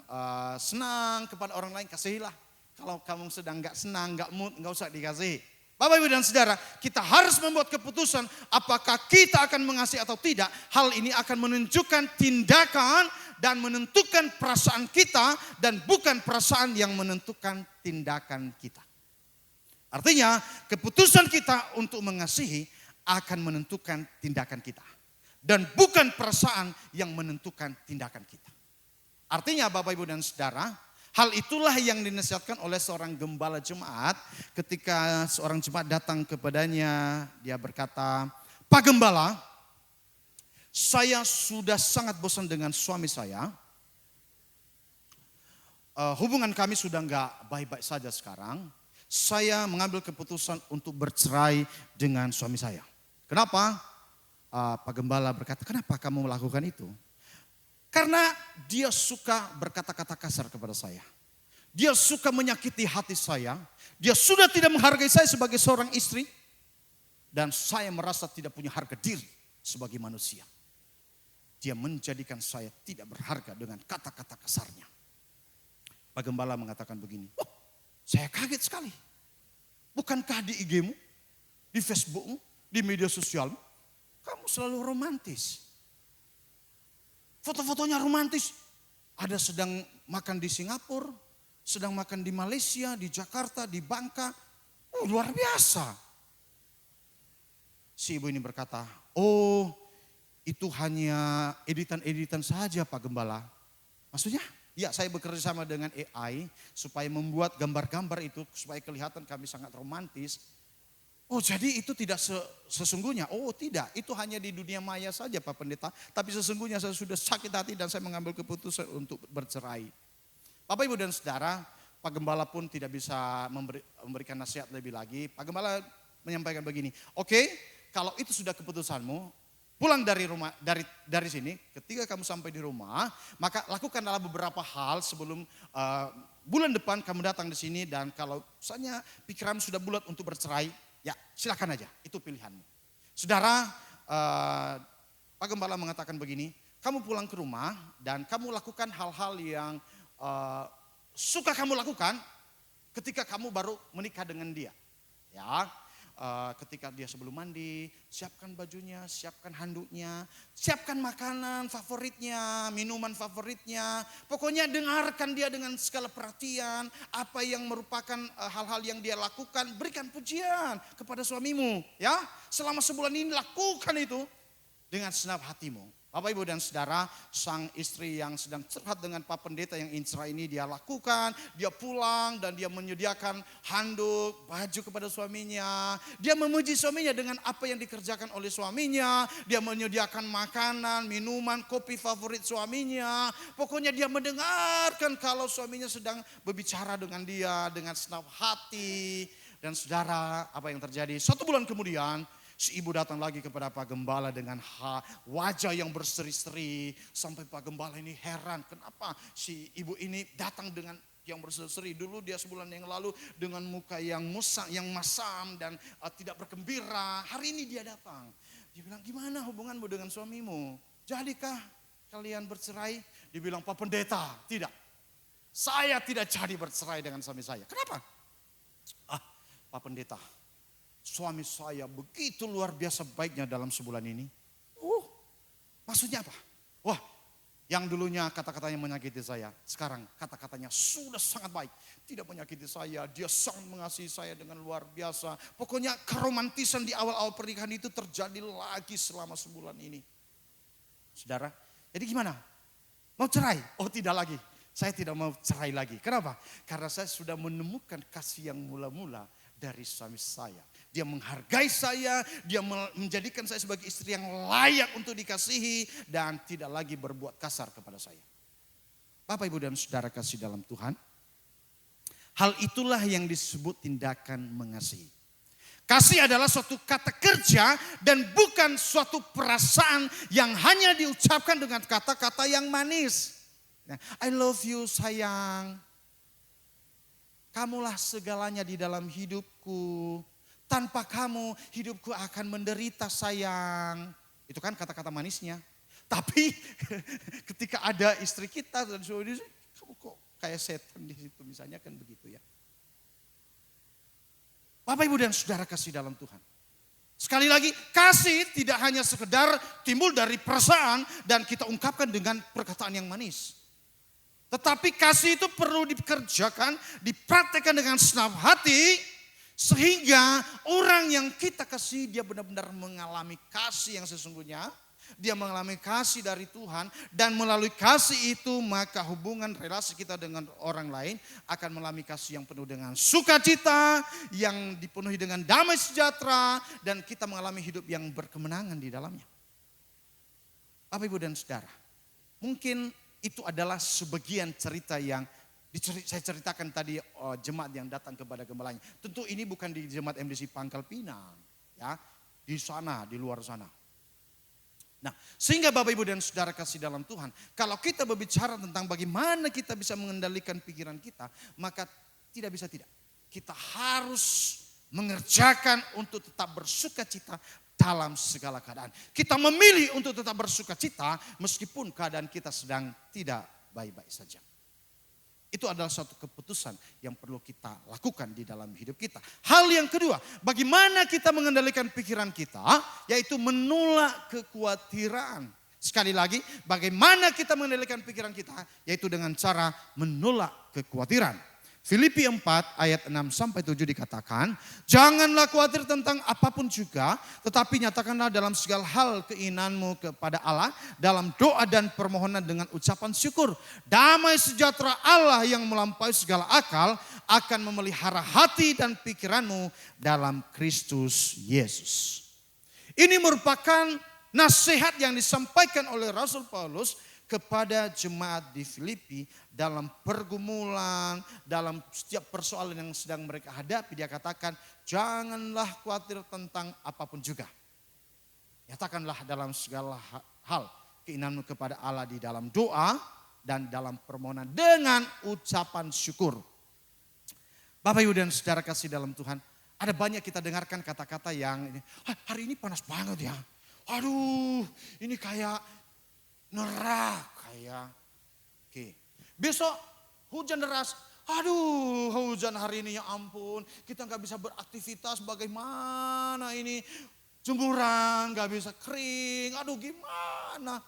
senang kepada orang lain, kasihilah. Kalau kamu sedang nggak senang, nggak mood, nggak usah dikasihi. Bapak, Ibu dan Saudara, kita harus membuat keputusan apakah kita akan mengasihi atau tidak. Hal ini akan menunjukkan tindakan dan menentukan perasaan kita, dan bukan perasaan yang menentukan tindakan kita. Artinya keputusan kita untuk mengasihi akan menentukan tindakan kita. Dan bukan perasaan yang menentukan tindakan kita. Artinya Bapak, Ibu dan Saudara, hal itulah yang dinasihatkan oleh seorang gembala jemaat ketika seorang jemaat datang kepadanya. Dia berkata, Pak Gembala, saya sudah sangat bosan dengan suami saya. Hubungan kami sudah nggak baik-baik saja sekarang. Saya mengambil keputusan untuk bercerai dengan suami saya. Kenapa? Pak Gembala berkata, kenapa kamu melakukan itu? Karena dia suka berkata-kata kasar kepada saya. Dia suka menyakiti hati saya. Dia sudah tidak menghargai saya sebagai seorang istri. Dan saya merasa tidak punya harga diri sebagai manusia. Dia menjadikan saya tidak berharga dengan kata-kata kasarnya. Pak Gembala mengatakan begini, oh, saya kaget sekali. Bukankah di IG-mu, di Facebook-mu, di media sosialmu, kamu selalu romantis. Foto-fotonya romantis. Ada sedang makan di Singapura, sedang makan di Malaysia, di Jakarta, di Bangka. Luar biasa. Si ibu ini berkata, oh itu hanya editan-editan saja Pak Gembala. Maksudnya? Ya, saya bekerja sama dengan AI supaya membuat gambar-gambar itu supaya kelihatan kami sangat romantis. Oh, jadi itu tidak sesungguhnya. Oh, tidak. Itu hanya di dunia maya saja Pak Pendeta. Tapi sesungguhnya saya sudah sakit hati dan saya mengambil keputusan untuk bercerai. Bapak, Ibu dan Saudara, Pak Gembala pun tidak bisa memberikan nasihat lebih lagi. Pak Gembala menyampaikan begini, oke, kalau itu sudah keputusanmu, pulang dari rumah, dari sini, ketika kamu sampai di rumah, maka lakukanlah beberapa hal sebelum bulan depan kamu datang di sini, dan kalau misalnya pikiran sudah bulat untuk bercerai, ya silakan aja, itu pilihanmu. Saudara, Pak Gembala mengatakan begini, kamu pulang ke rumah dan kamu lakukan hal-hal yang suka kamu lakukan ketika kamu baru menikah dengan dia. Ya, ketika dia sebelum mandi, siapkan bajunya, siapkan handuknya, siapkan makanan favoritnya, minuman favoritnya. Pokoknya dengarkan dia dengan segala perhatian, apa yang merupakan hal-hal yang dia lakukan, berikan pujian kepada suamimu. Ya, selama sebulan ini lakukan itu dengan segenap hatimu. Bapak, Ibu, dan Saudara, sang istri yang sedang curhat dengan Pak Pendeta yang incara ini, dia lakukan, dia pulang dan dia menyediakan handuk, baju kepada suaminya. Dia memuji suaminya dengan apa yang dikerjakan oleh suaminya. Dia menyediakan makanan, minuman, kopi favorit suaminya. Pokoknya dia mendengarkan kalau suaminya sedang berbicara dengan dia dengan senang hati. Dan saudara, apa yang terjadi? 1 bulan kemudian, si ibu datang lagi kepada Pak Gembala dengan wajah yang berseri-seri. Sampai Pak Gembala ini heran, kenapa si ibu ini datang dengan yang berseri-seri. Dulu dia sebulan yang lalu dengan muka yang masam dan tidak bergembira. Hari ini dia datang. Dia bilang, gimana hubunganmu dengan suamimu? Jadikah kalian bercerai? Dia bilang, Pak Pendeta, tidak. Saya tidak jadi bercerai dengan suami saya. Kenapa? Pak Pendeta, suami saya begitu luar biasa baiknya dalam sebulan ini. Maksudnya apa? Wah, yang dulunya kata-katanya menyakiti saya, sekarang kata-katanya sudah sangat baik. Tidak menyakiti saya, dia sangat mengasihi saya dengan luar biasa. Pokoknya keromantisan di awal-awal pernikahan itu terjadi lagi selama sebulan ini. Saudara, jadi gimana? Mau cerai? Oh, tidak lagi. Saya tidak mau cerai lagi. Kenapa? Karena saya sudah menemukan kasih yang mula-mula dari suami saya. Dia menghargai saya, dia menjadikan saya sebagai istri yang layak untuk dikasihi dan tidak lagi berbuat kasar kepada saya. Bapak, Ibu, dan Saudara kasih dalam Tuhan, hal itulah yang disebut tindakan mengasihi. Kasih adalah suatu kata kerja dan bukan suatu perasaan yang hanya diucapkan dengan kata-kata yang manis. I love you sayang, kamulah segalanya di dalam hidupku. Tanpa kamu hidupku akan menderita sayang. Itu kan kata-kata manisnya. Tapi ketika ada istri kita dan suami, kamu kok kayak setan di situ misalnya, kan begitu ya. Bapak, Ibu, dan Saudara kasih dalam Tuhan. Sekali lagi, kasih tidak hanya sekedar timbul dari perasaan dan kita ungkapkan dengan perkataan yang manis. Tetapi kasih itu perlu dikerjakan, dipraktekkan dengan senang hati. Sehingga orang yang kita kasih dia benar-benar mengalami kasih yang sesungguhnya. Dia mengalami kasih dari Tuhan. Dan melalui kasih itu maka hubungan relasi kita dengan orang lain akan mengalami kasih yang penuh dengan sukacita. Yang dipenuhi dengan damai sejahtera. Dan kita mengalami hidup yang berkemenangan di dalamnya. Bapak, Ibu, dan Saudara. Mungkin itu adalah sebagian cerita yang saya ceritakan tadi jemaat yang datang kepada gembalanya. Tentu ini bukan di jemaat MDC Pangkal Pinang, ya, di sana, di luar sana. Nah, sehingga Bapak, Ibu, dan Saudara kasih dalam Tuhan, kalau kita berbicara tentang bagaimana kita bisa mengendalikan pikiran kita, maka tidak bisa tidak. Kita harus mengerjakan untuk tetap bersukacita dalam segala keadaan. Kita memilih untuk tetap bersukacita meskipun keadaan kita sedang tidak baik-baik saja. Itu adalah suatu keputusan yang perlu kita lakukan di dalam hidup kita. Hal yang kedua, bagaimana kita mengendalikan pikiran kita, yaitu menolak kekhawatiran. Sekali lagi, bagaimana kita mengendalikan pikiran kita, yaitu dengan cara menolak kekhawatiran. Filipi 4 ayat 6-7 dikatakan, janganlah khawatir tentang apapun juga, tetapi nyatakanlah dalam segala hal keinginanmu kepada Allah, dalam doa dan permohonan dengan ucapan syukur. Damai sejahtera Allah yang melampaui segala akal akan memelihara hati dan pikiranmu dalam Kristus Yesus. Ini merupakan nasihat yang disampaikan oleh Rasul Paulus kepada jemaat di Filipi dalam pergumulan, dalam setiap persoalan yang sedang mereka hadapi. Dia katakan, janganlah khawatir tentang apapun juga. Nyatakanlah dalam segala hal keinginanmu kepada Allah di dalam doa dan dalam permohonan dengan ucapan syukur. Bapak, Ibu, dan Saudara kasih dalam Tuhan, ada banyak kita dengarkan kata-kata yang hari ini panas banget ya. Aduh, ini kayak neraka ya. Oke. Besok hujan deras. Aduh, hujan hari ini ya ampun. Kita nggak bisa beraktivitas, bagaimana ini. Jemburan nggak bisa kering. Aduh gimana.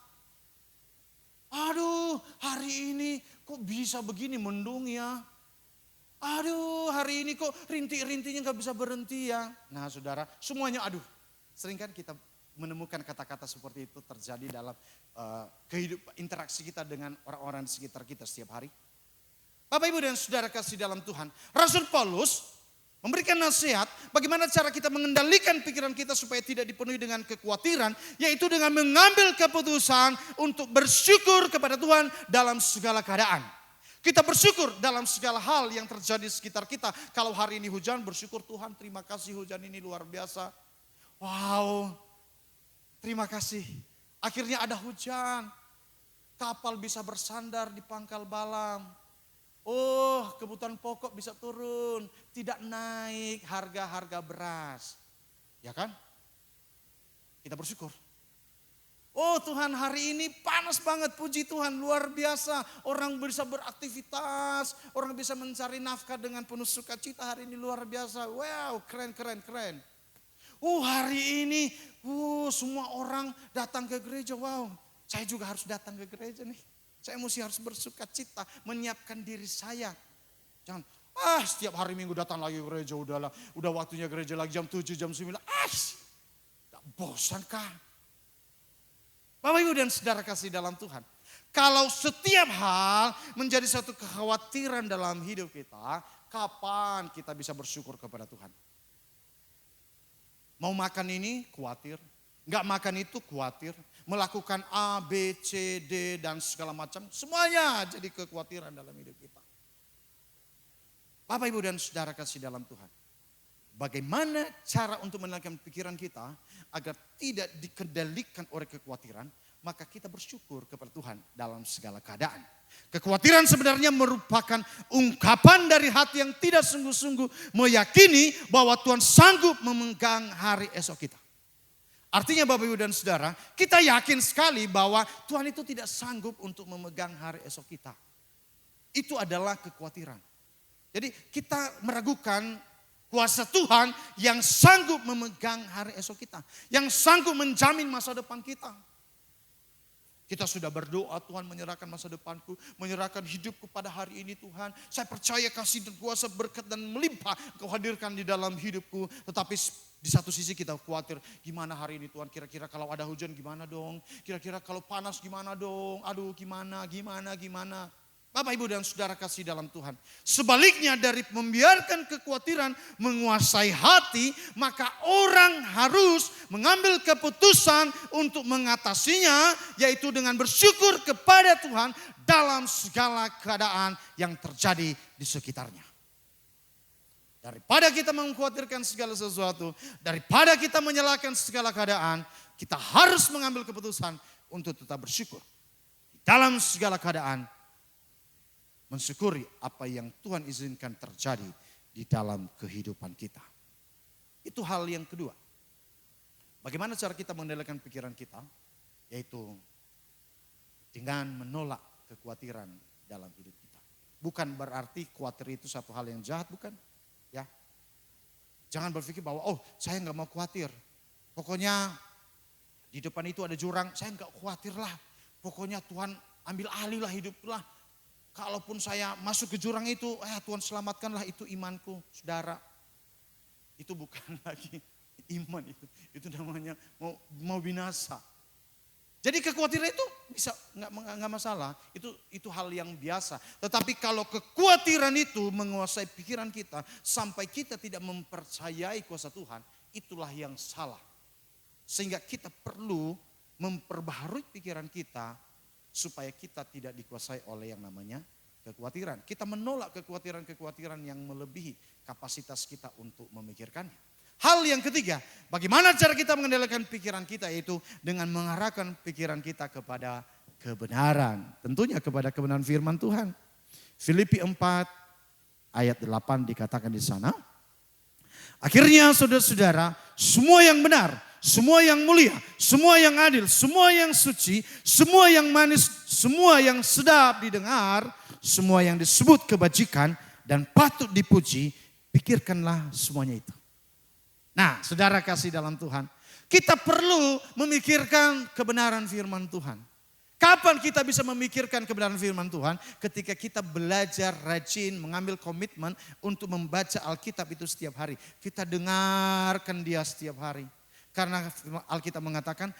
Aduh hari ini kok bisa begini mendung ya. Aduh hari ini kok rintik-rintiknya nggak bisa berhenti ya. Nah saudara, semuanya aduh. Sering kan kita menemukan kata-kata seperti itu terjadi dalam kehidupan interaksi kita dengan orang-orang di sekitar kita setiap hari. Bapak Ibu dan Saudara kasih dalam Tuhan, Rasul Paulus memberikan nasihat bagaimana cara kita mengendalikan pikiran kita supaya tidak dipenuhi dengan kekhawatiran, yaitu dengan mengambil keputusan untuk bersyukur kepada Tuhan dalam segala keadaan. Kita bersyukur dalam segala hal yang terjadi di sekitar kita. Kalau hari ini hujan, bersyukur Tuhan, terima kasih hujan ini luar biasa. Wow, terima kasih. Akhirnya ada hujan, kapal bisa bersandar di pangkal Balam. Oh, kebutuhan pokok bisa turun, tidak naik harga-harga beras. Ya kan? Kita bersyukur. Oh Tuhan, hari ini panas banget, puji Tuhan, luar biasa. Orang bisa beraktivitas, orang bisa mencari nafkah dengan penuh sukacita, hari ini luar biasa. Wow, keren. Hari ini, semua orang datang ke gereja, wow. Saya juga harus datang ke gereja nih. Saya harus bersuka cita, menyiapkan diri saya. Jangan, setiap hari Minggu datang lagi ke gereja, udah waktunya gereja lagi jam 7, jam 9. Tak bosan kah? Bapak Ibu dan Saudara kasih dalam Tuhan. Kalau setiap hal menjadi satu kekhawatiran dalam hidup kita, kapan kita bisa bersyukur kepada Tuhan? Mau makan ini, khawatir. Enggak makan itu, khawatir. Melakukan A, B, C, D dan segala macam. Semuanya jadi kekhawatiran dalam hidup kita. Bapak Ibu dan Saudara kasih dalam Tuhan. Bagaimana cara untuk menenangkan pikiran kita agar tidak dikendalikan oleh kekhawatiran. Maka kita bersyukur kepada Tuhan dalam segala keadaan. Kekhawatiran sebenarnya merupakan ungkapan dari hati yang tidak sungguh-sungguh meyakini bahwa Tuhan sanggup memegang hari esok kita. Artinya Bapak Ibu dan Saudara, kita yakin sekali bahwa Tuhan itu tidak sanggup untuk memegang hari esok kita. Itu adalah kekhawatiran. Jadi kita meragukan kuasa Tuhan yang sanggup memegang hari esok kita. Yang sanggup menjamin masa depan kita. Kita sudah berdoa, Tuhan menyerahkan masa depanku, menyerahkan hidupku pada hari ini Tuhan. Saya percaya kasih dan kuasa berkat dan melimpah Kau hadirkan di dalam hidupku. Tetapi di satu sisi kita khawatir, gimana hari ini Tuhan, kira-kira kalau ada hujan gimana dong? Kira-kira kalau panas gimana dong? Aduh gimana? Bapak Ibu dan Saudara kasih dalam Tuhan. Sebaliknya dari membiarkan kekhawatiran menguasai hati, maka orang harus mengambil keputusan untuk mengatasinya, yaitu dengan bersyukur kepada Tuhan dalam segala keadaan yang terjadi di sekitarnya. Daripada kita mengkhawatirkan segala sesuatu, daripada kita menyalahkan segala keadaan, kita harus mengambil keputusan untuk tetap bersyukur. Dalam segala keadaan, mensyukuri apa yang Tuhan izinkan terjadi di dalam kehidupan kita. Itu hal yang kedua. Bagaimana cara kita mengendalikan pikiran kita? Yaitu dengan menolak kekhawatiran dalam hidup kita. Bukan berarti khawatir itu satu hal yang jahat, bukan. Ya, jangan berpikir bahwa saya nggak mau khawatir. Pokoknya di depan itu ada jurang, saya nggak khawatir lah. Pokoknya Tuhan ambil alih lah hiduplah. Kalaupun saya masuk ke jurang itu, Tuhan selamatkanlah, itu imanku, saudara. Itu bukan lagi iman itu. Itu namanya mau binasa. Jadi kekhawatiran itu bisa nggak masalah. Itu hal yang biasa. Tetapi kalau kekhawatiran itu menguasai pikiran kita sampai kita tidak mempercayai kuasa Tuhan, itulah yang salah. Sehingga kita perlu memperbaharui pikiran kita supaya kita tidak dikuasai oleh yang namanya kekhawatiran. Kita menolak kekhawatiran-kekhawatiran yang melebihi kapasitas kita untuk memikirkannya. Hal yang ketiga, bagaimana cara kita mengendalikan pikiran kita, yaitu dengan mengarahkan pikiran kita kepada kebenaran. Tentunya kepada kebenaran firman Tuhan. Filipi 4 ayat 8 dikatakan di sana. Akhirnya saudara-saudara, semua yang benar, semua yang mulia, semua yang adil, semua yang suci, semua yang manis, semua yang sedap didengar, semua yang disebut kebajikan, dan patut dipuji, pikirkanlah semuanya itu. Nah, saudara kasih dalam Tuhan, kita perlu memikirkan kebenaran firman Tuhan. Kapan kita bisa memikirkan kebenaran firman Tuhan? Ketika kita belajar rajin, mengambil komitmen untuk membaca Alkitab itu setiap hari. Kita dengarkan dia setiap hari. Karena Alkitab mengatakan,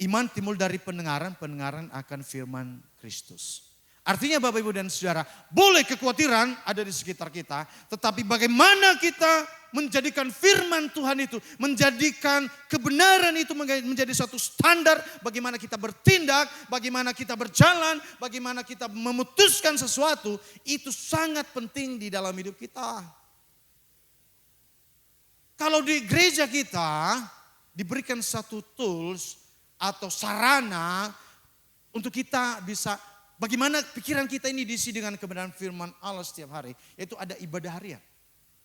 iman timbul dari pendengaran, pendengaran akan firman Kristus. Artinya Bapak Ibu dan Saudara, boleh kekhawatiran ada di sekitar kita, tetapi bagaimana kita menjadikan firman Tuhan itu, menjadikan kebenaran itu menjadi satu standar, bagaimana kita bertindak, bagaimana kita berjalan, bagaimana kita memutuskan sesuatu, itu sangat penting di dalam hidup kita. Kalau di gereja kita diberikan satu tools atau sarana untuk kita bisa bagaimana pikiran kita ini diisi dengan kebenaran firman Allah setiap hari. Yaitu ada ibadah harian.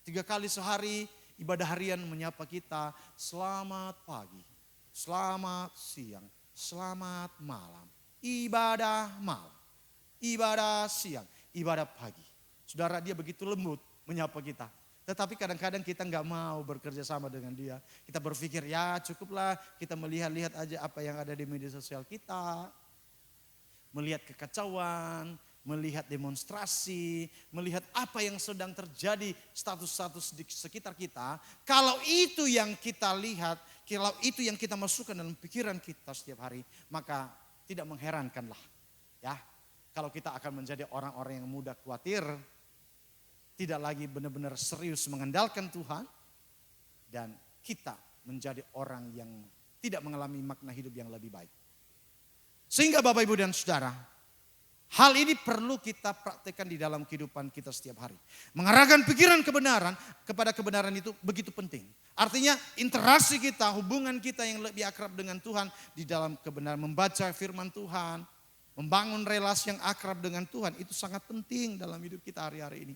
3 kali sehari ibadah harian menyapa kita. Selamat pagi, selamat siang, selamat malam. Ibadah malam, ibadah siang, ibadah pagi. Saudara, dia begitu lembut menyapa kita. Tetapi kadang-kadang kita nggak mau bekerja sama dengan dia. Kita berpikir ya cukuplah kita melihat-lihat aja apa yang ada di media sosial kita. Melihat kekacauan, melihat demonstrasi, melihat apa yang sedang terjadi, status-status di sekitar kita. Kalau itu yang kita lihat, kalau itu yang kita masukkan dalam pikiran kita setiap hari, maka tidak mengherankanlah. Ya, kalau kita akan menjadi orang-orang yang mudah khawatir, tidak lagi benar-benar serius mengandalkan Tuhan, dan kita menjadi orang yang tidak mengalami makna hidup yang lebih baik. Sehingga Bapak Ibu dan Saudara, hal ini perlu kita praktekkan di dalam kehidupan kita setiap hari. Mengarahkan pikiran kebenaran kepada kebenaran itu begitu penting. Artinya interaksi kita, hubungan kita yang lebih akrab dengan Tuhan di dalam kebenaran. Membaca firman Tuhan, membangun relasi yang akrab dengan Tuhan itu sangat penting dalam hidup kita hari-hari ini.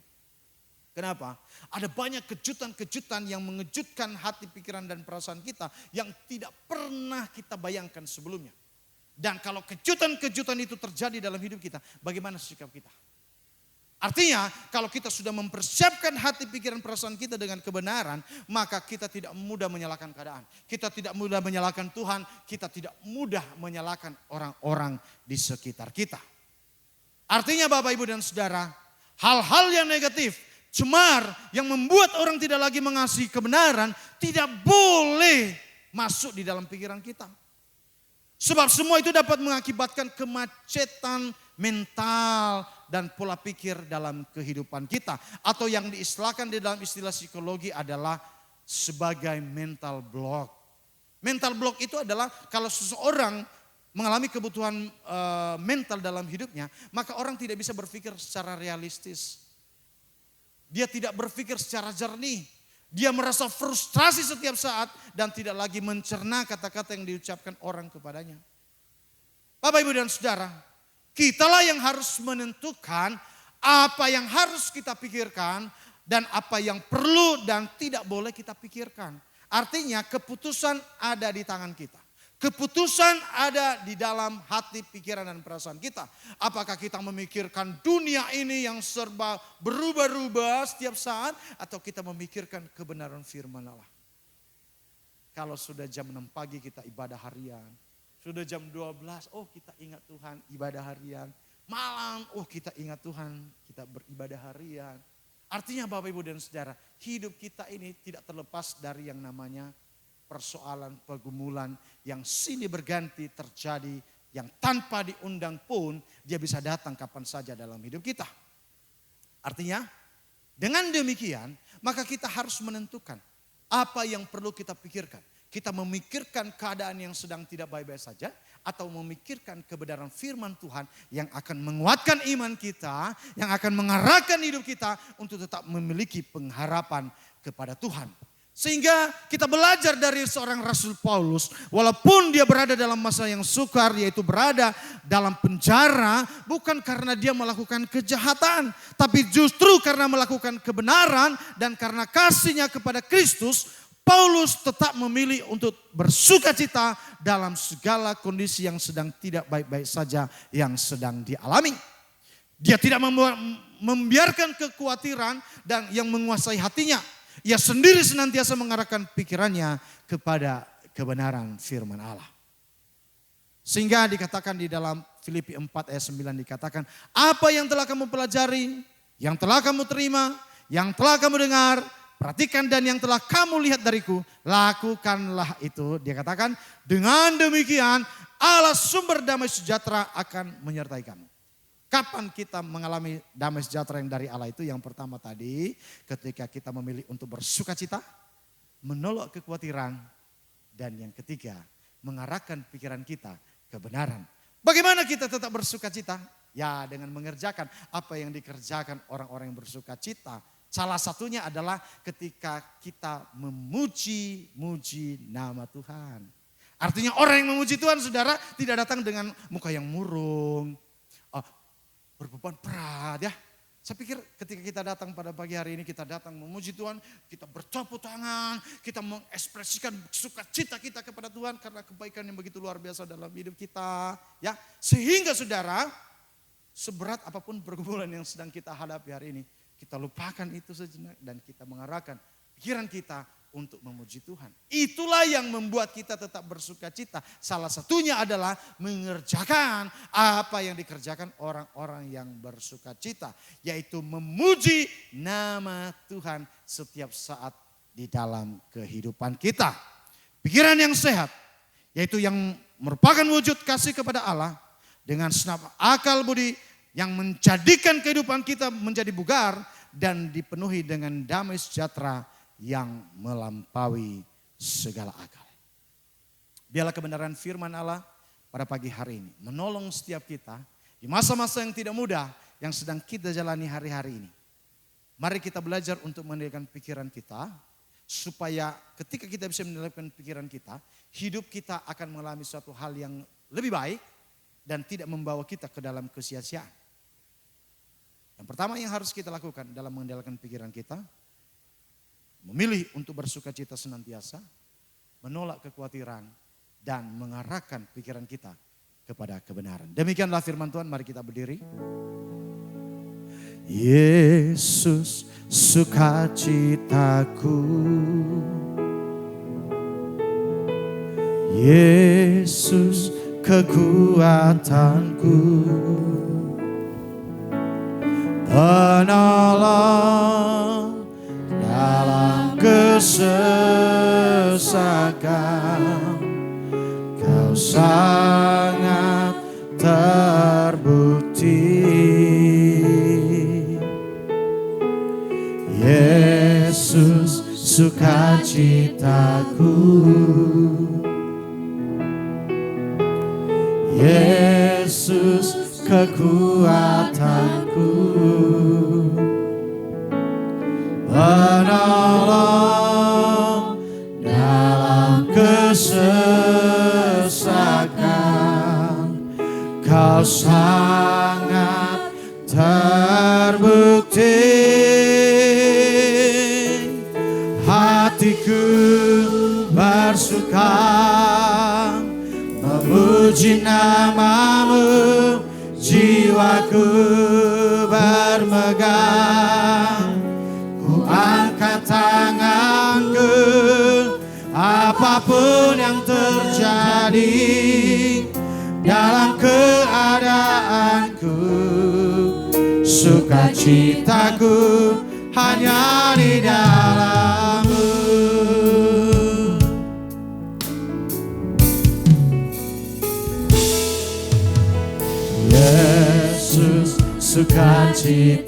Kenapa? Ada banyak kejutan-kejutan yang mengejutkan hati, pikiran dan perasaan kita yang tidak pernah kita bayangkan sebelumnya. Dan kalau kejutan-kejutan itu terjadi dalam hidup kita, bagaimana sikap kita? Artinya kalau kita sudah mempersiapkan hati, pikiran, perasaan kita dengan kebenaran, maka kita tidak mudah menyalahkan keadaan. Kita tidak mudah menyalahkan Tuhan, kita tidak mudah menyalahkan orang-orang di sekitar kita. Artinya Bapak Ibu dan Saudara, hal-hal yang negatif, cemar, yang membuat orang tidak lagi mengasihi kebenaran, tidak boleh masuk di dalam pikiran kita. Sebab semua itu dapat mengakibatkan kemacetan mental dan pola pikir dalam kehidupan kita. Atau yang diistilahkan di dalam istilah psikologi adalah sebagai mental block. Mental block itu adalah kalau seseorang mengalami kebutuhan mental dalam hidupnya, maka orang tidak bisa berpikir secara realistis. Dia tidak berpikir secara jernih. Dia merasa frustrasi setiap saat dan tidak lagi mencerna kata-kata yang diucapkan orang kepadanya. Bapak, Ibu dan Saudara, kitalah yang harus menentukan apa yang harus kita pikirkan dan apa yang perlu dan tidak boleh kita pikirkan. Artinya keputusan ada di tangan kita. Keputusan ada di dalam hati, pikiran dan perasaan kita. Apakah kita memikirkan dunia ini yang serba berubah-ubah setiap saat, atau kita memikirkan kebenaran firman Allah. Kalau sudah jam 6 pagi kita ibadah harian. Sudah jam 12, oh kita ingat Tuhan, ibadah harian. Malam, oh kita ingat Tuhan, kita beribadah harian. Artinya Bapak Ibu dan Saudara, hidup kita ini tidak terlepas dari yang namanya persoalan, pergumulan yang silih berganti terjadi, yang tanpa diundang pun dia bisa datang kapan saja dalam hidup kita. Artinya dengan demikian maka kita harus menentukan apa yang perlu kita pikirkan. Kita memikirkan keadaan yang sedang tidak baik-baik saja, atau memikirkan kebenaran firman Tuhan yang akan menguatkan iman kita, yang akan mengarahkan hidup kita untuk tetap memiliki pengharapan kepada Tuhan. Sehingga kita belajar dari seorang Rasul Paulus, walaupun dia berada dalam masa yang sukar, yaitu berada dalam penjara, bukan karena dia melakukan kejahatan, tapi justru karena melakukan kebenaran dan karena kasihnya kepada Kristus, Paulus tetap memilih untuk bersuka cita dalam segala kondisi yang sedang tidak baik-baik saja yang sedang dialami. Dia tidak membiarkan kekhawatiran dan yang menguasai hatinya. Ia sendiri senantiasa mengarahkan pikirannya kepada kebenaran firman Allah. Sehingga dikatakan di dalam Filipi 4 ayat 9 dikatakan, apa yang telah kamu pelajari, yang telah kamu terima, yang telah kamu dengar, perhatikan dan yang telah kamu lihat dariku, lakukanlah itu. Dia katakan, dengan demikian Allah sumber damai sejahtera akan menyertai kamu. Kapan kita mengalami damai sejahtera yang dari Allah itu? Yang pertama tadi, ketika kita memilih untuk bersuka cita, menolak kekhawatiran, dan yang ketiga, mengarahkan pikiran kita kebenaran. Bagaimana kita tetap bersuka cita? Ya, dengan mengerjakan apa yang dikerjakan orang-orang yang bersuka cita. Salah satunya adalah ketika kita memuji nama Tuhan. Artinya orang yang memuji Tuhan, saudara, tidak datang dengan muka yang murung, berbeban berat ya. Saya pikir ketika kita datang pada pagi hari ini, kita datang memuji Tuhan, kita bertepuk tangan, kita mengekspresikan sukacita kita kepada Tuhan karena kebaikan yang begitu luar biasa dalam hidup kita. Ya, sehingga saudara, seberat apapun pergumulan yang sedang kita hadapi hari ini, kita lupakan itu sejenak dan kita mengarahkan pikiran kita untuk memuji Tuhan. Itulah yang membuat kita tetap bersuka cita. Salah satunya adalah mengerjakan apa yang dikerjakan orang-orang yang bersuka cita. Yaitu memuji nama Tuhan setiap saat di dalam kehidupan kita. Pikiran yang sehat, yaitu yang merupakan wujud kasih kepada Allah. Dengan segenap akal budi yang menjadikan kehidupan kita menjadi bugar dan dipenuhi dengan damai sejahtera yang melampaui segala akal. Biarlah kebenaran firman Allah pada pagi hari ini menolong setiap kita di masa-masa yang tidak mudah yang sedang kita jalani hari-hari ini. Mari kita belajar untuk mengendalikan pikiran kita supaya ketika kita bisa mengendalikan pikiran kita, hidup kita akan mengalami suatu hal yang lebih baik dan tidak membawa kita ke dalam kesia-siaan. Yang pertama yang harus kita lakukan dalam mengendalikan pikiran kita, memilih untuk bersuka cita senantiasa, menolak kekhawatiran, dan mengarahkan pikiran kita kepada kebenaran. Demikianlah firman Tuhan, mari kita berdiri. Yesus sukacitaku, Yesus kekuatanku, penolong dalam kesesakan. Kau sangat terbukti, Yesus sukacitaku, Yesus kekuatanku, penolong dalam kesesakan. Kau sangat terbukti, hatiku bersuka memuji namamu, jiwaku bermegang. Ku angkat tanganku, apapun yang terjadi dalam keadaanku, sukacitaku hanya di dalam-Mu. Yesus sukacitaku,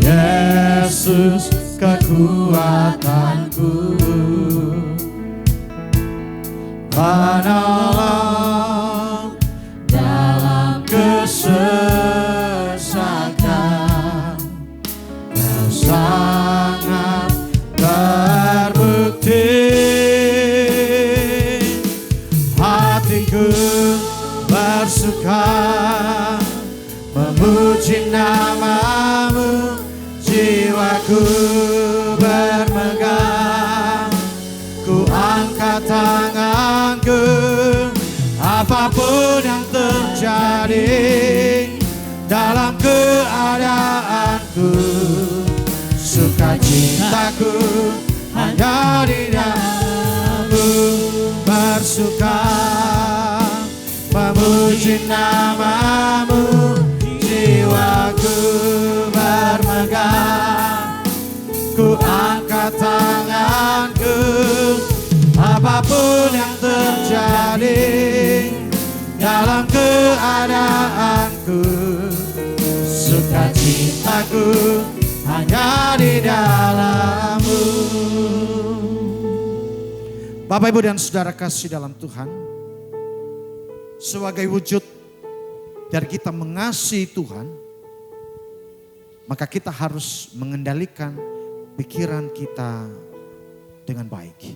Yesus kekuatanku, penolong dalam kesesakan. Kau sangat terbukti, hatiku bersuka memuji namamu, jiwaku bermegang. Ku angkat tanganku, jiwaku hanya di dalam-Mu, bersuka memuji nama-Mu, jiwaku bermegang, ku angkat tanganku, apapun yang terjadi dalam keadaanku, sukacitaku hanya di dalam-Mu. Bapak, Ibu, dan Saudara kasih dalam Tuhan, sebagai wujud dari kita mengasihi Tuhan, maka kita harus mengendalikan pikiran kita dengan baik.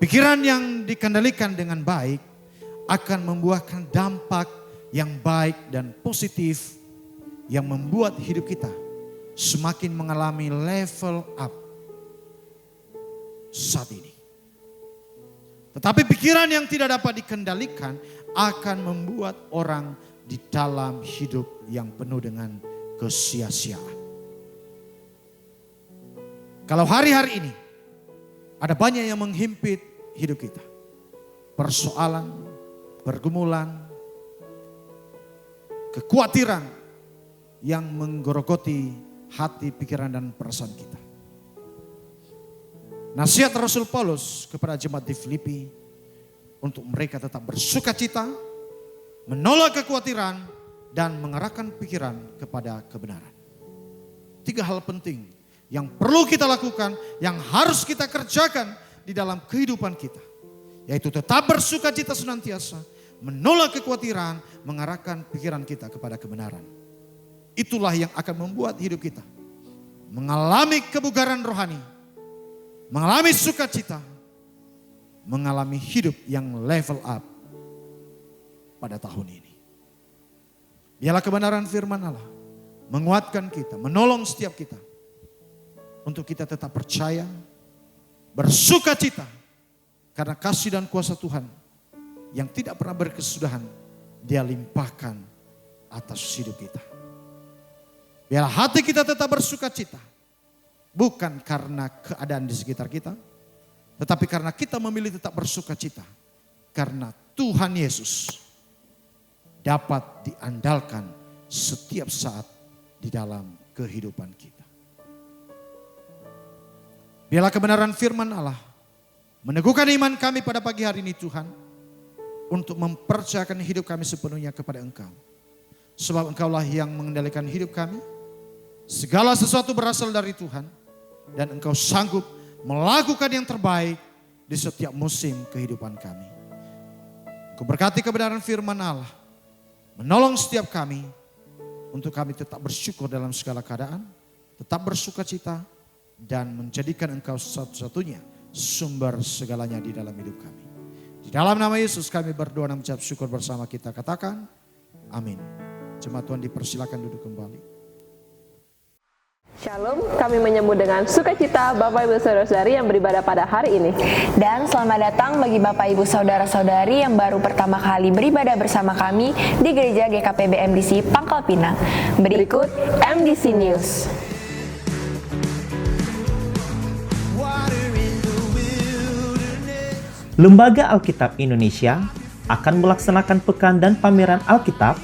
Pikiran yang dikendalikan dengan baik akan membuahkan dampak yang baik dan positif yang membuat hidup kita semakin mengalami level up saat ini. Tetapi pikiran yang tidak dapat dikendalikan akan membuat orang di dalam hidup yang penuh dengan kesia-siaan. Kalau hari-hari ini ada banyak yang menghimpit hidup kita, persoalan, pergumulan, kekhawatiran yang menggerogoti hati, pikiran, dan perasaan kita. Nasihat Rasul Paulus kepada jemaat di Filipi untuk mereka tetap bersukacita, menolak kekhawatiran, dan mengarahkan pikiran kepada kebenaran. 3 hal penting yang perlu kita lakukan, yang harus kita kerjakan di dalam kehidupan kita, yaitu tetap bersukacita senantiasa, menolak kekhawatiran, mengarahkan pikiran kita kepada kebenaran. Itulah yang akan membuat hidup kita mengalami kebugaran rohani, mengalami sukacita, mengalami hidup yang level up pada tahun ini. Biarlah kebenaran firman Allah menguatkan kita, menolong setiap kita untuk kita tetap percaya, bersukacita, karena kasih dan kuasa Tuhan yang tidak pernah berkesudahan Dia limpahkan atas hidup kita. Biarlah hati kita tetap bersukacita, bukan karena keadaan di sekitar kita, tetapi karena kita memilih tetap bersukacita, karena Tuhan Yesus dapat diandalkan setiap saat di dalam kehidupan kita. Biarlah kebenaran firman Allah meneguhkan iman kami pada pagi hari ini Tuhan, untuk mempercayakan hidup kami sepenuhnya kepada Engkau. Sebab Engkaulah yang mengendalikan hidup kami. Segala sesuatu berasal dari Tuhan, dan Engkau sanggup melakukan yang terbaik di setiap musim kehidupan kami. Engkau berkati kebenaran firman Allah, menolong setiap kami untuk kami tetap bersyukur dalam segala keadaan, tetap bersukacita, dan menjadikan Engkau satu-satunya sumber segalanya di dalam hidup kami. Di dalam nama Yesus kami berdoa dan mengucap syukur bersama, kita katakan amin. Jemaat Tuhan dipersilakan duduk kembali. Shalom, kami menyambut dengan sukacita Bapak Ibu Saudara-saudari yang beribadah pada hari ini. Dan selamat datang bagi Bapak Ibu Saudara-saudari yang baru pertama kali beribadah bersama kami di Gereja GKPB MDC Pangkal Pinang. Berikut MDC News. Lembaga Alkitab Indonesia akan melaksanakan pekan dan pameran Alkitab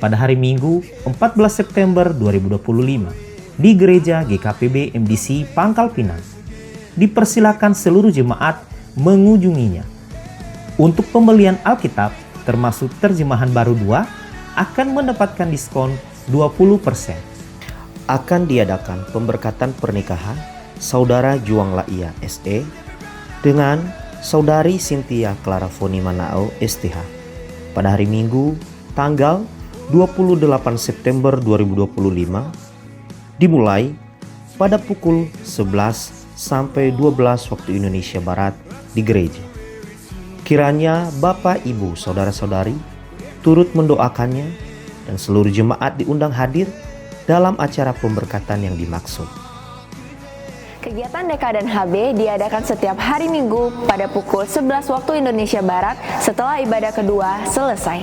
pada hari Minggu 14 September 2025 di Gereja GKPB MDC Pangkal Pinang. Dipersilakan seluruh jemaat mengunjunginya. Untuk pembelian Alkitab termasuk terjemahan baru 2 akan mendapatkan diskon 20%. Akan diadakan pemberkatan pernikahan Saudara Juang Laia SE dengan Saudari Cynthia Clarafoni Manao STH pada hari Minggu tanggal 28 September 2025 dimulai pada pukul 11 sampai 12 waktu Indonesia Barat di gereja. Kiranya Bapak, Ibu, Saudara-saudari turut mendoakannya dan seluruh jemaat diundang hadir dalam acara pemberkatan yang dimaksud. Kegiatan DK dan HB diadakan setiap hari Minggu pada pukul 11 waktu Indonesia Barat setelah ibadah kedua selesai.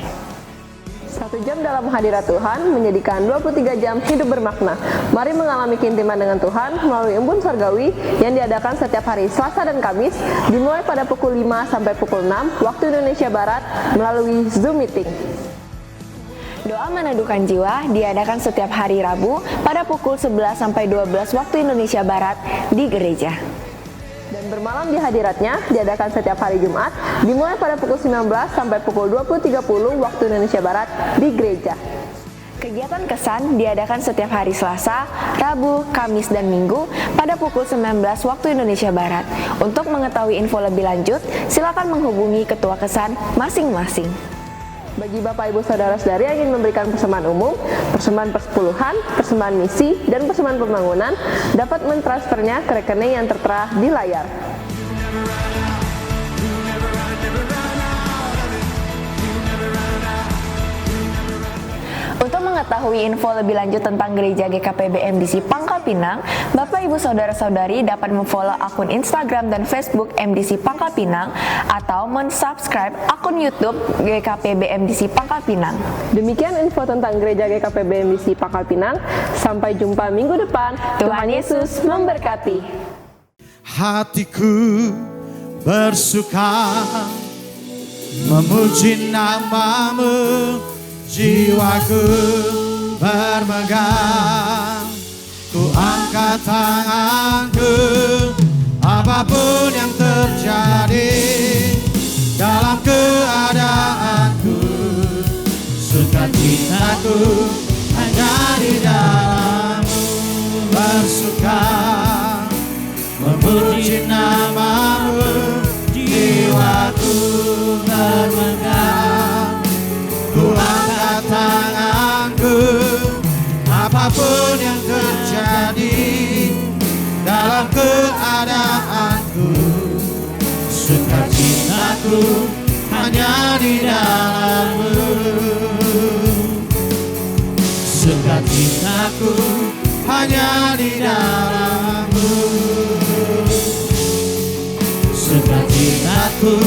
1 jam dalam hadirat Tuhan menjadikan 23 jam hidup bermakna. Mari mengalami keintiman dengan Tuhan melalui embun surgawi yang diadakan setiap hari Selasa dan Kamis, dimulai pada pukul 5 sampai pukul 6 waktu Indonesia Barat melalui Zoom Meeting. Doa meneduhkan jiwa diadakan setiap hari Rabu pada pukul 11 sampai 12 waktu Indonesia Barat di gereja. Dan bermalam di hadiratnya diadakan setiap hari Jumat, dimulai pada pukul 19 sampai pukul 20.30 waktu Indonesia Barat di gereja. Kegiatan kesan diadakan setiap hari Selasa, Rabu, Kamis, dan Minggu pada pukul 19 waktu Indonesia Barat. Untuk mengetahui info lebih lanjut, silakan menghubungi ketua kesan masing-masing. Bagi Bapak Ibu Saudara-saudari yang ingin memberikan persembahan umum, persembahan persepuluhan, persembahan misi, dan persembahan pembangunan, dapat mentransfernya ke rekening yang tertera di layar. Untuk mengetahui info lebih lanjut tentang Gereja GKPB MDC Pangkal Pinang, Bapak Ibu Saudara-saudari dapat memfollow akun Instagram dan Facebook MDC Pangkal Pinang atau mensubscribe akun YouTube GKPB MDC Pangkal Pinang. Demikian info tentang Gereja GKPB MDC Pangkal Pinang. Sampai jumpa minggu depan. Tuhan Yesus memberkati. Hatiku bersuka memuji namamu, jiwaku bermegang, ku angkat tanganku, apapun yang terjadi dalam keadaanku, sukacitaku hanya di dalam-Mu, bersuka memuji namamu, jiwaku bermegang, ku angkat tanganku, apapun yang terjadi dalam keadaanku, sukacitaku hanya di dalam-Mu, sukacitaku hanya di dalam-Mu, sukacitaku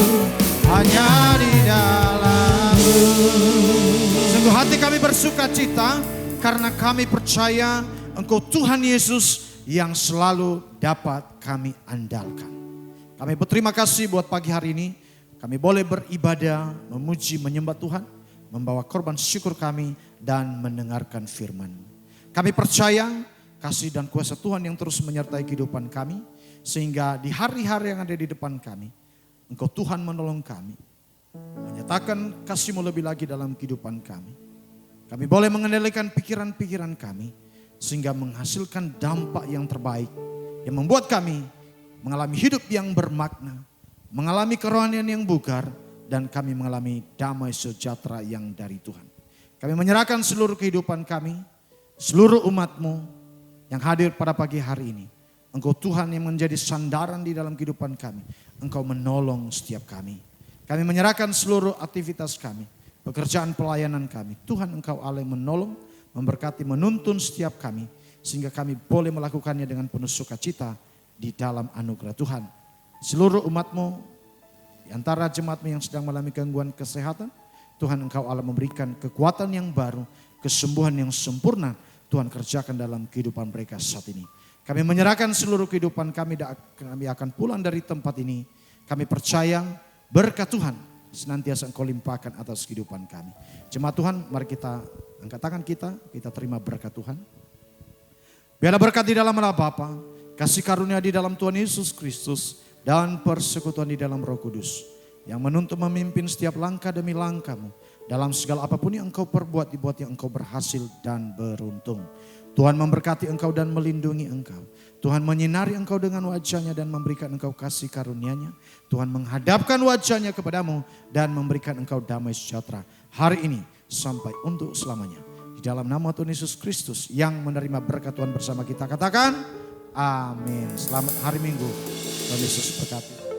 hanya di dalam-Mu. Sungguh hati kami bersuka cita karena kami percaya Engkau Tuhan Yesus yang selalu dapat kami andalkan. Kami berterima kasih buat pagi hari ini. Kami boleh beribadah, memuji, menyembah Tuhan, membawa korban syukur kami dan mendengarkan firman. Kami percaya kasih dan kuasa Tuhan yang terus menyertai kehidupan kami, sehingga di hari-hari yang ada di depan kami, Engkau Tuhan menolong kami, menyatakan kasih-Mu lebih lagi dalam kehidupan kami. Kami boleh mengendalikan pikiran-pikiran kami, sehingga menghasilkan dampak yang terbaik, yang membuat kami mengalami hidup yang bermakna, mengalami kerohanian yang bugar, dan kami mengalami damai sejahtera yang dari Tuhan. Kami menyerahkan seluruh kehidupan kami, seluruh umat-Mu yang hadir pada pagi hari ini. Engkau Tuhan yang menjadi sandaran di dalam kehidupan kami. Engkau menolong setiap kami. Kami menyerahkan seluruh aktivitas kami, pekerjaan pelayanan kami. Tuhan Engkau Allah yang menolong, memberkati, menuntun setiap kami, sehingga kami boleh melakukannya dengan penuh sukacita di dalam anugerah Tuhan. Seluruh umat-Mu, di antara jemaat-Mu yang sedang mengalami gangguan kesehatan, Tuhan Engkau Allah memberikan kekuatan yang baru, kesembuhan yang sempurna, Tuhan kerjakan dalam kehidupan mereka saat ini. Kami menyerahkan seluruh kehidupan kami dan kami akan pulang dari tempat ini. Kami percaya berkat Tuhan senantiasa Engkau limpahkan atas kehidupan kami. Jemaat Tuhan, mari kita angkat tangan kita terima berkat Tuhan. Biarlah berkat di dalam nama Bapa, kasih karunia di dalam Tuhan Yesus Kristus, dan persekutuan di dalam Roh Kudus yang menuntun memimpin setiap langkah demi langkahmu dalam segala apapun yang engkau perbuat, dibuat yang engkau berhasil dan beruntung. Tuhan memberkati engkau dan melindungi engkau. Tuhan menyinari engkau dengan wajahnya dan memberikan engkau kasih karunia-Nya. Tuhan menghadapkan wajahnya kepadamu dan memberikan engkau damai sejahtera hari ini sampai untuk selamanya. Di dalam nama Tuhan Yesus Kristus yang menerima berkat Tuhan bersama kita, katakan amin. Selamat hari Minggu. Tuhan Yesus berkati.